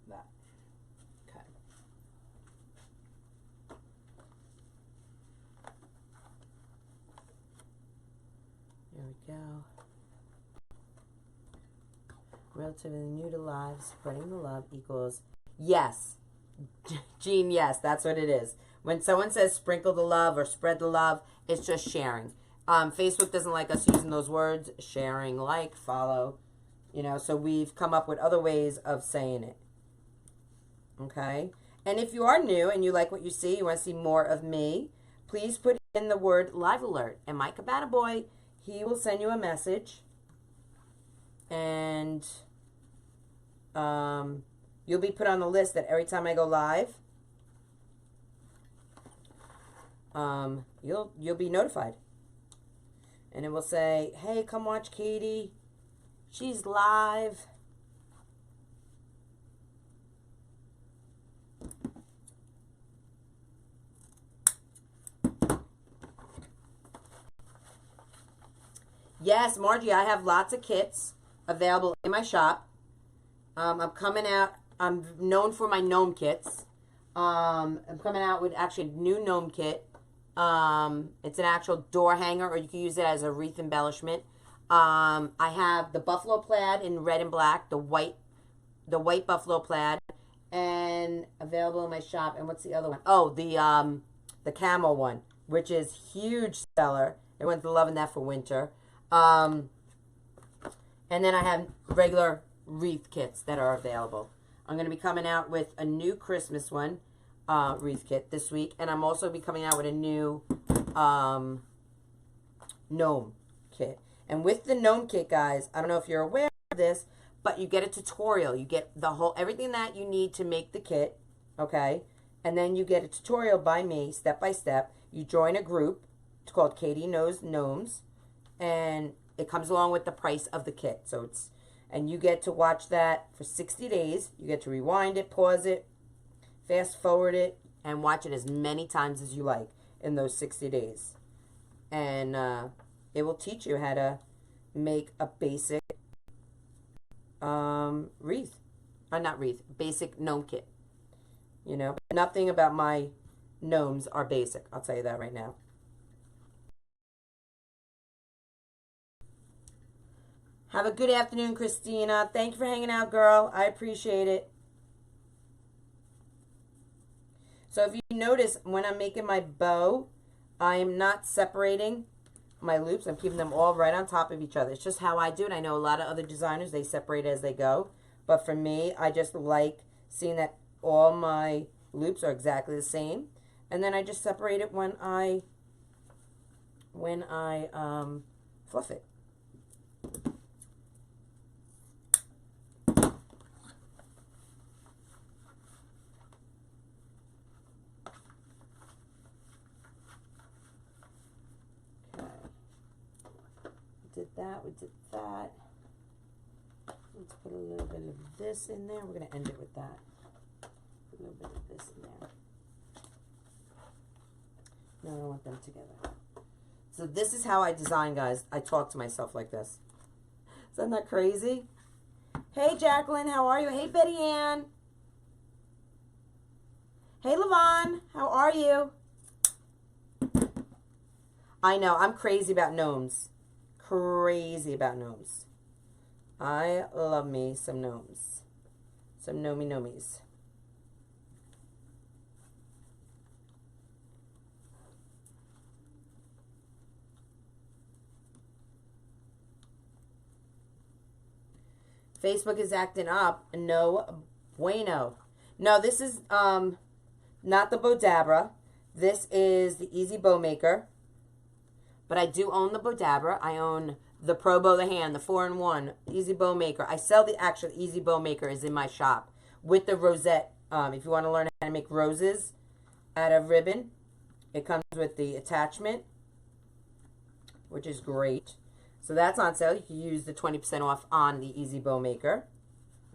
that. Okay. There we go. Relatively new to life, spreading the love equals yes. Jean, yes, that's what it is. When someone says sprinkle the love or spread the love, it's just sharing. Facebook doesn't like us using those words, sharing, like, follow, you know, so we've come up with other ways of saying it. Okay? And if you are new and you like what you see, you want to see more of me, please put in the word live alert. And my Cabana boy, he will send you a message. And you'll be put on the list that every time I go live, you'll be notified. And it will say, hey, come watch Katie. She's live. Yes, Margie, I have lots of kits available in my shop. I'm coming out, I'm known for my gnome kits. I'm coming out with actually a new gnome kit. It's an actual door hanger, or you can use it as a wreath embellishment. I have the buffalo plaid in red and black, the white buffalo plaid, and available in my shop. And what's the other one? Oh, the camo one, which is huge seller. Everyone's loving that for winter. And then I have regular wreath kits that are available. I'm going to be coming out with a new Christmas one, wreath kit this week. And I'm also be coming out with a new gnome kit. And with the gnome kit, guys, I don't know if you're aware of this, but you get a tutorial. You get the whole, everything that you need to make the kit, okay? And then you get a tutorial by me, step by step. You join a group. It's called Katie Knows Gnomes. And it comes along with the price of the kit. So it's, and you get to watch that for 60 days. You get to rewind it, pause it, fast forward it, and watch it as many times as you like in those 60 days. And it will teach you how to make a basic wreath. Not wreath, basic gnome kit. You know, nothing about my gnomes are basic. I'll tell you that right now. Have a good afternoon, Christina. Thank you for hanging out, girl. I appreciate it. So if you notice, when I'm making my bow, I am not separating my loops. I'm keeping them all right on top of each other. It's just how I do it. I know a lot of other designers, they separate as they go. But for me, I just like seeing that all my loops are exactly the same. And then I just separate it when I fluff it. We did that. Let's put a little bit of this in there. We're going to end it with that. Put a little bit of this in there. No, I don't want them together. So this is how I design, guys. I talk to myself like this. Isn't that crazy? Hey, Jacqueline, how are you? Hey, Betty Ann. Hey, Levon, how are you? I know, I'm crazy about gnomes. Crazy about gnomes. I love me some gnomes. some nomies. Facebook is acting up. No bueno. No, this is not the Bodabra. This is the Easy Bow Maker. But I do own the Bodabra. I own the Pro Bow the Hand, the 4-in-1 Easy Bow Maker. I sell the actual Easy Bow Maker is in my shop with the rosette. If you want to learn how to make roses out of ribbon, it comes with the attachment, which is great. So that's on sale. You can use the 20% off on the Easy Bow Maker.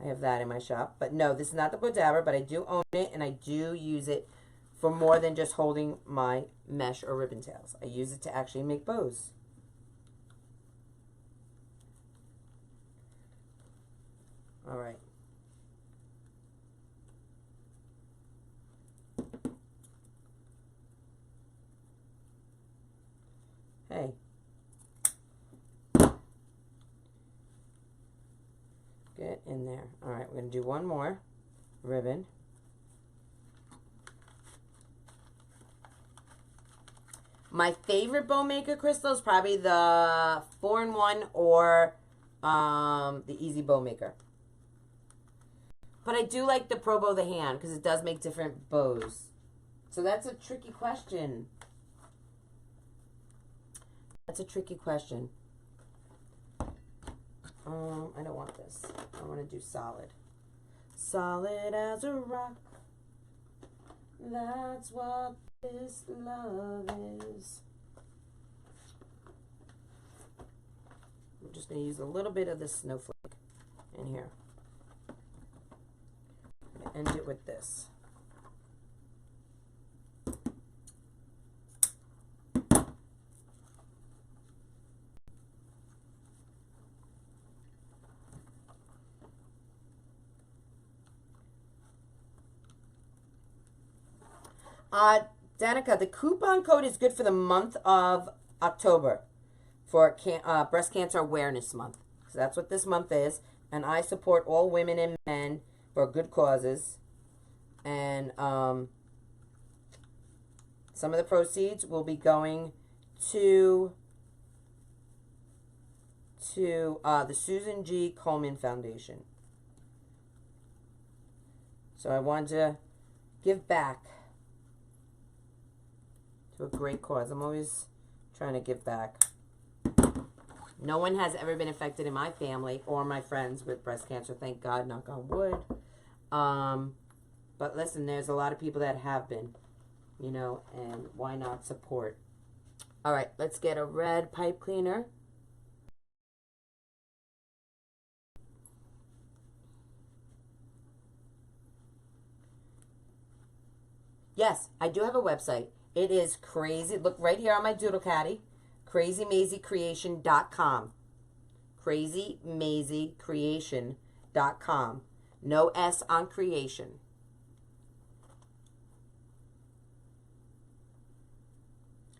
I have that in my shop. But no, this is not the Bodabra, but I do own it, and I do use it for more than just holding my mesh or ribbon tails. I use it to actually make bows. All right. Hey. Get in there. All right, we're going to do one more ribbon. My favorite bow maker crystal is probably the 4-in-1 or the Easy Bow Maker. But I do like the Pro Bow the Hand because it does make different bows. So that's a tricky question. That's a tricky question. I don't want this. I want to do solid. Solid as a rock. That's what this love is. I'm just going to use a little bit of the snowflake in here. I'm going to end it with this. Danica, the coupon code is good for the month of October for Breast Cancer Awareness Month. So that's what this month is. And I support all women and men for good causes. And some of the proceeds will be going to the Susan G. Komen Foundation. So I wanted to give back to a great cause. I'm always trying to give back. No one has ever been affected in my family or my friends with breast cancer. Thank God, knock on wood. But listen, there's a lot of people that have been, you know, and why not support? All right, let's get a red pipe cleaner. Yes, I do have a website. It is crazy. Look right here on my Doodle Caddy. KrazyMazieCreation.com. KrazyMazieCreation.com. No S on creation.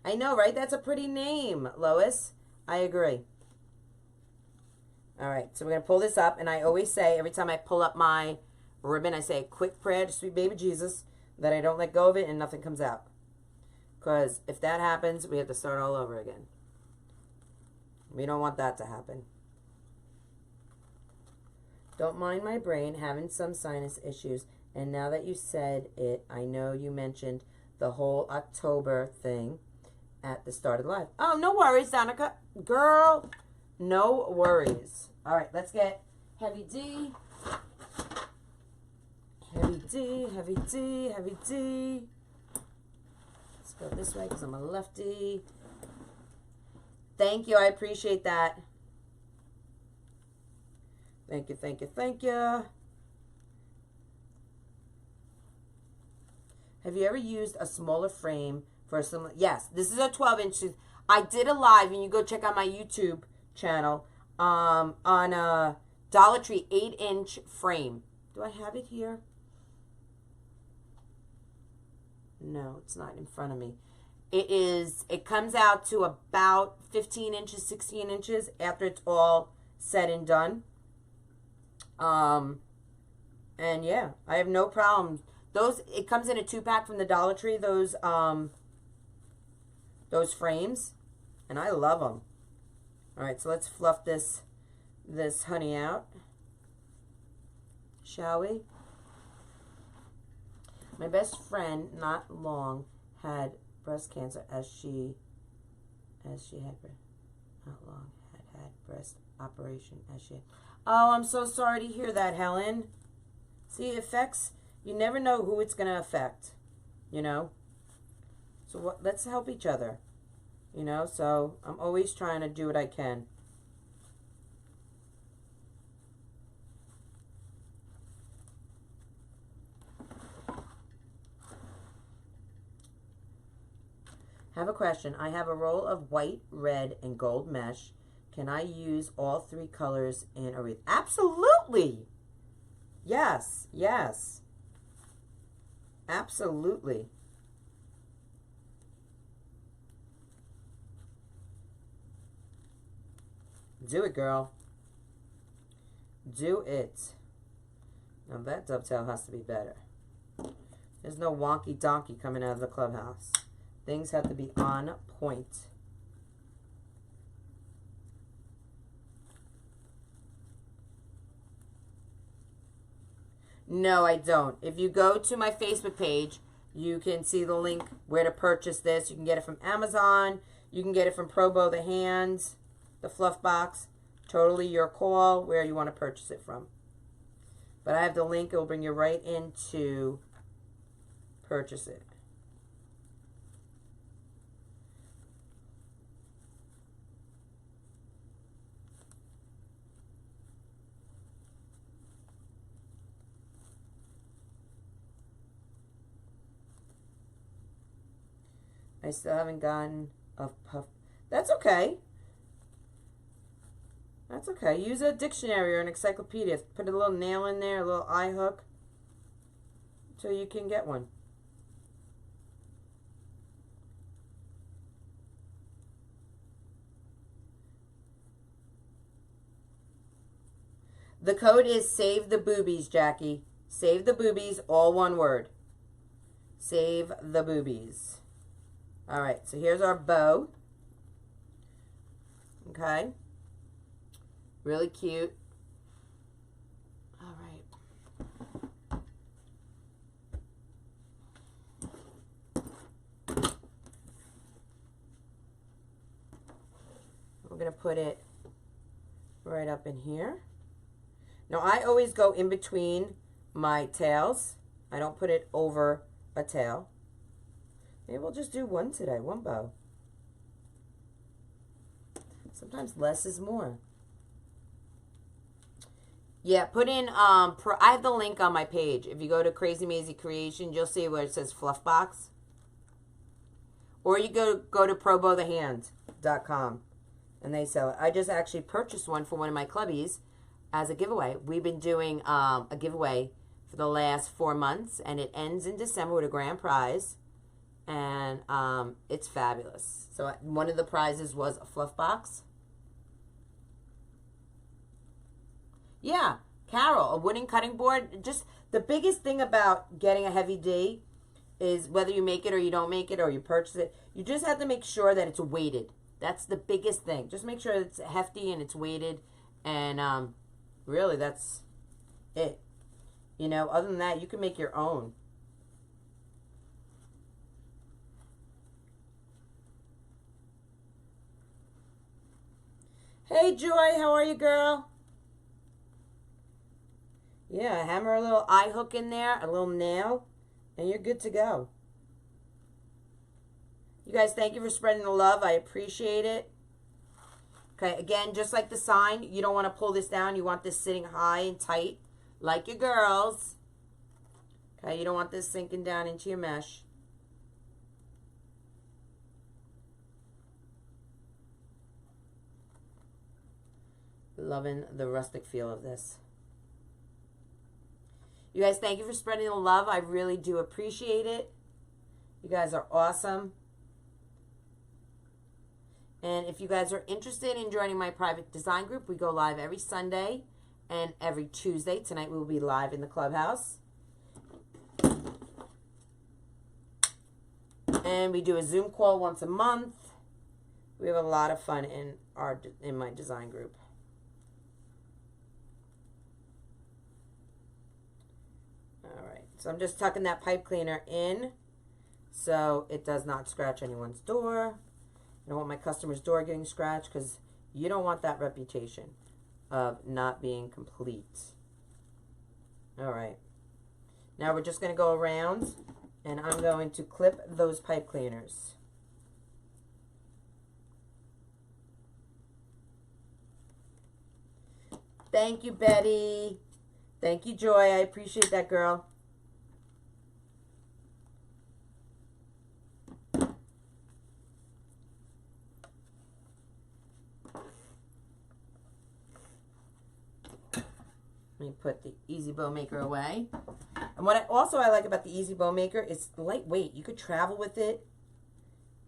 I know, right? That's a pretty name, Lois. I agree. All right, so we're going to pull this up. And I always say, every time I pull up my ribbon, I say a quick prayer to sweet baby Jesus that I don't let go of it and nothing comes out. Because if that happens, we have to start all over again. We don't want that to happen. Don't mind my brain having some sinus issues. And now that you said it, I know you mentioned the whole October thing at the start of the live. Oh, no worries, Danica. Girl, no worries. All right, let's get Heavy D. Heavy D, Heavy D, Heavy D. Let's go this way because I'm a lefty. Thank you. I appreciate that. Thank you, thank you, thank you. Have you ever used a smaller frame for a similar? Yes, this is a 12 inches. I did a live, and you go check out my YouTube channel on a Dollar Tree 8-inch frame. Do I have it here? No, it's not in front of me. It comes out to about 15 inches, 16 inches after it's all said and done. And And yeah, I have no problem. It comes in a 2-pack from the Dollar Tree, those frames, and I love them. All right, so let's fluff this honey out, shall we? My best friend, not long, had breast cancer as she had breast operation as she had. Oh, I'm so sorry to hear that, Helen. See, it affects, you never know who it's going to affect, you know? So let's help each other, you know? So I'm always trying to do what I can. Have a question. I have a roll of white, red, and gold mesh. Can I use all 3 colors in a wreath? Absolutely. Yes, yes. Absolutely. Do it, girl. Do it. Now that dovetail has to be better. There's no wonky donkey coming out of the clubhouse. Things have to be on point. No, I don't. If you go to my Facebook page, you can see the link where to purchase this. You can get it from Amazon. You can get it from Probo the Hands, the fluff box. Totally your call where you want to purchase it from. But I have the link. It will bring you right into purchase it. I still haven't gotten a puff. That's okay. That's okay. Use a dictionary or an encyclopedia. Put a little nail in there, a little eye hook, until you can get one. The code is Save the Boobies, Jackie. Save the Boobies, all one word. Save the Boobies. All right, so here's our bow. Okay. Really cute. All right. We're going to put it right up in here. Now, I always go in between my tails. I don't put it over a tail. Maybe we'll just do one today, one bow. Sometimes less is more. Yeah, put in, I have the link on my page. If you go to Krazy Mazie Kreations, you'll see where it says Fluff Box. Or you go to probothehand.com and they sell it. I just actually purchased one for one of my clubbies as a giveaway. We've been doing a giveaway for the last 4 months, and it ends in December with a grand prize. And it's fabulous. So one of the prizes was a fluff box. Yeah, Carol, a wooden cutting board. Just the biggest thing about getting a heavy D is whether you make it or you don't make it or you purchase it, you just have to make sure that it's weighted. That's the biggest thing. Just make sure it's hefty and it's weighted. And really, that's it. You know, other than that, you can make your own. Hey, Joy, how are you, girl? Yeah, hammer a little eye hook in there, a little nail, and you're good to go. You guys, thank you for spreading the love. I appreciate it. Okay, again, just like the sign, you don't want to pull this down. You want this sitting high and tight, like your girls. Okay, you don't want this sinking down into your mesh. Loving the rustic feel of this. You guys, thank you for spreading the love. I really do appreciate it. You guys are awesome. And if you guys are interested in joining my private design group, we go live every Sunday and every Tuesday. Tonight we will be live in the Clubhouse. And we do a Zoom call once a month. We have a lot of fun in my design group. All right, so I'm just tucking that pipe cleaner in so it does not scratch anyone's door. I don't want my customer's door getting scratched because you don't want that reputation of not being complete. All right, now we're just going to go around and I'm going to clip those pipe cleaners. Thank you, Betty. Thank you, Joy. I appreciate that, girl. Let me put the Easy Bow Maker away. And what I like about the Easy Bow Maker is lightweight. You could travel with it.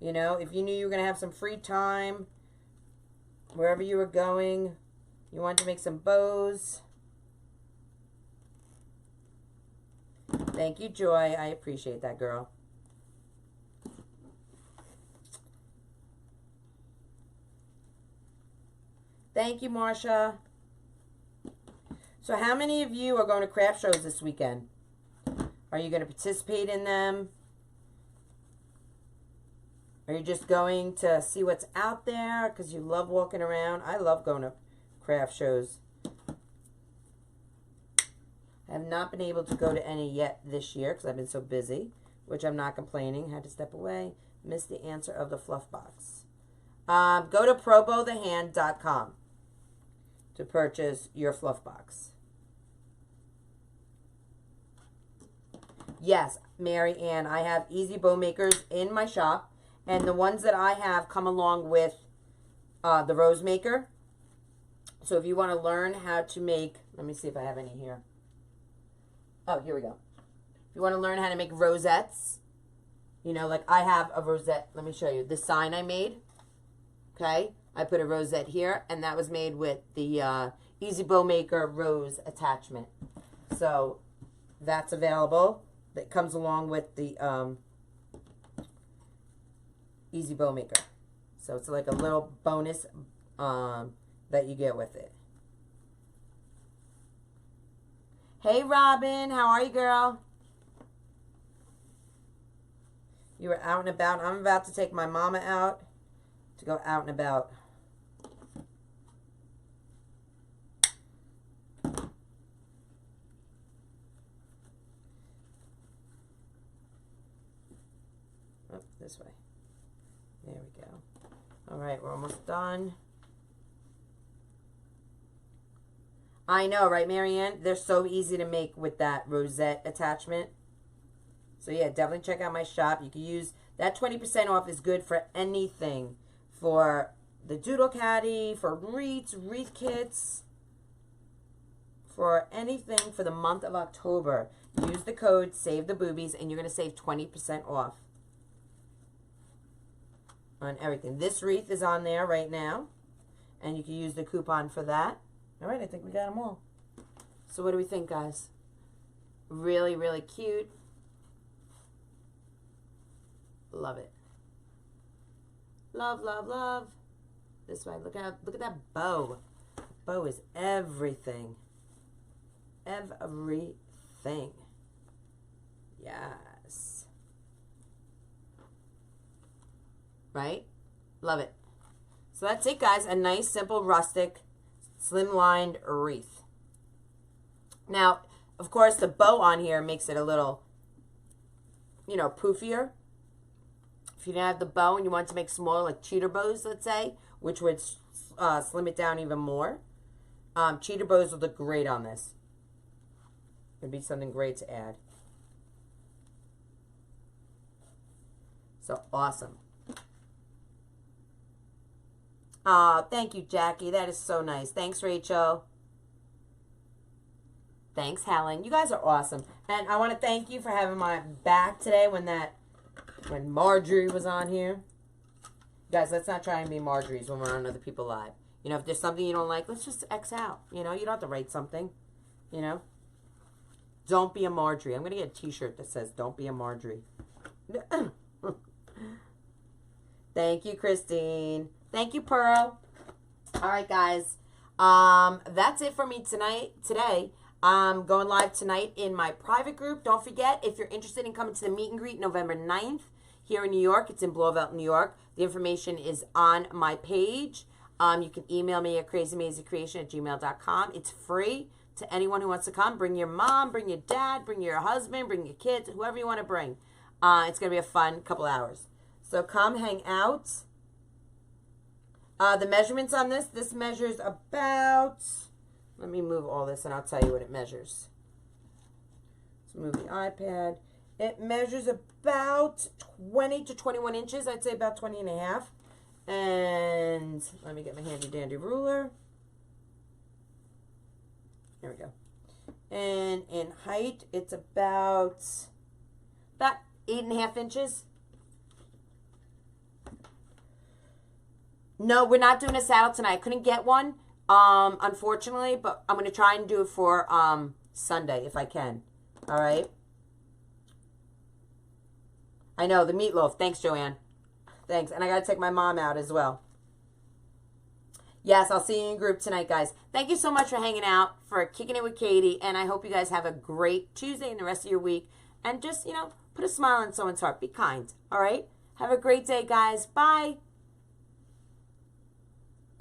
You know, if you knew you were going to have some free time, wherever you were going, you wanted to make some bows. Thank you, Joy. I appreciate that, girl. Thank you, Marsha. So how many of you are going to craft shows this weekend? Are you going to participate in them? Are you just going to see what's out there because you love walking around? I love going to craft shows. I have not been able to go to any yet this year because I've been so busy, which I'm not complaining. Had to step away. Missed the answer of the fluff box. Go to probowthehand.com to purchase your fluff box. Yes, Mary Ann, I have Easy Bow Makers in my shop, and the ones that I have come along with the Rose Maker. So if you want to learn how to make, let me see if I have any here. Oh, here we go. If you want to learn how to make rosettes, you know, like I have a rosette. Let me show you the sign I made. Okay, I put a rosette here, and that was made with the Easy Bow Maker rose attachment. So that's available. That comes along with the Easy Bow Maker. So it's like a little bonus that you get with it. Hey, Robin. How are you, girl? You were out and about. I'm about to take my mama out to go out and about. Oh, this way. There we go. All right, we're almost done. I know, right, Marianne? They're so easy to make with that rosette attachment. So, yeah, definitely check out my shop. You can use that 20% off is good for anything. For the Doodle Caddy, for wreaths, wreath kits, for anything for the month of October. Use the code Save the Boobies, and you're going to save 20% off on everything. This wreath is on there right now, and you can use the coupon for that. All right, I think we got them all. So what do we think, guys? Really, really cute. Love it. Love, love, love. This way. Look at that bow. Bow is everything. Everything. Yes. Right? Love it. So that's it, guys. A nice, simple, rustic, slim-lined wreath. Now, of course, the bow on here makes it a little, you know, poofier. If you didn't have the bow and you want to make smaller, like cheater bows, let's say, which would slim it down even more, cheater bows would look great on this. It'd be something great to add. So, awesome. Thank you, Jackie. That is so nice. Thanks, Rachel. Thanks, Helen. You guys are awesome. And I want to thank you for having my back today when Marjorie was on here. Guys, let's not try and be Marjorie's when we're on other people live. You know, if there's something you don't like, let's just X out. You know, you don't have to write something. You know? Don't be a Marjorie. I'm going to get a t-shirt that says, don't be a Marjorie. Thank you, Christine. Thank you, Pearl. All right, guys. That's it for me today. I'm going live tonight in my private group. Don't forget, if you're interested in coming to the meet and greet November 9th here in New York, it's in Blauvelt, New York. The information is on my page. You can email me at crazymazieCreation@gmail.com. It's free to anyone who wants to come. Bring your mom, bring your dad, bring your husband, bring your kids, whoever you want to bring. It's going to be a fun couple hours. So come hang out. The measurements on this measures about, let me move all this and I'll tell you what it measures. Let's move the iPad. It measures about 20 to 21 inches. I'd say about 20 and a half. And let me get my handy dandy ruler. There we go. And in height, it's about 8.5 inches. No, we're not doing a saddle tonight. I couldn't get one, unfortunately, but I'm going to try and do it for Sunday if I can. All right? I know, the meatloaf. Thanks, Joanne. Thanks. And I got to take my mom out as well. Yes, I'll see you in group tonight, guys. Thank you so much for hanging out, for kicking it with Katie, and I hope you guys have a great Tuesday and the rest of your week. And just, you know, put a smile on someone's heart. Be kind, all right? Have a great day, guys. Bye.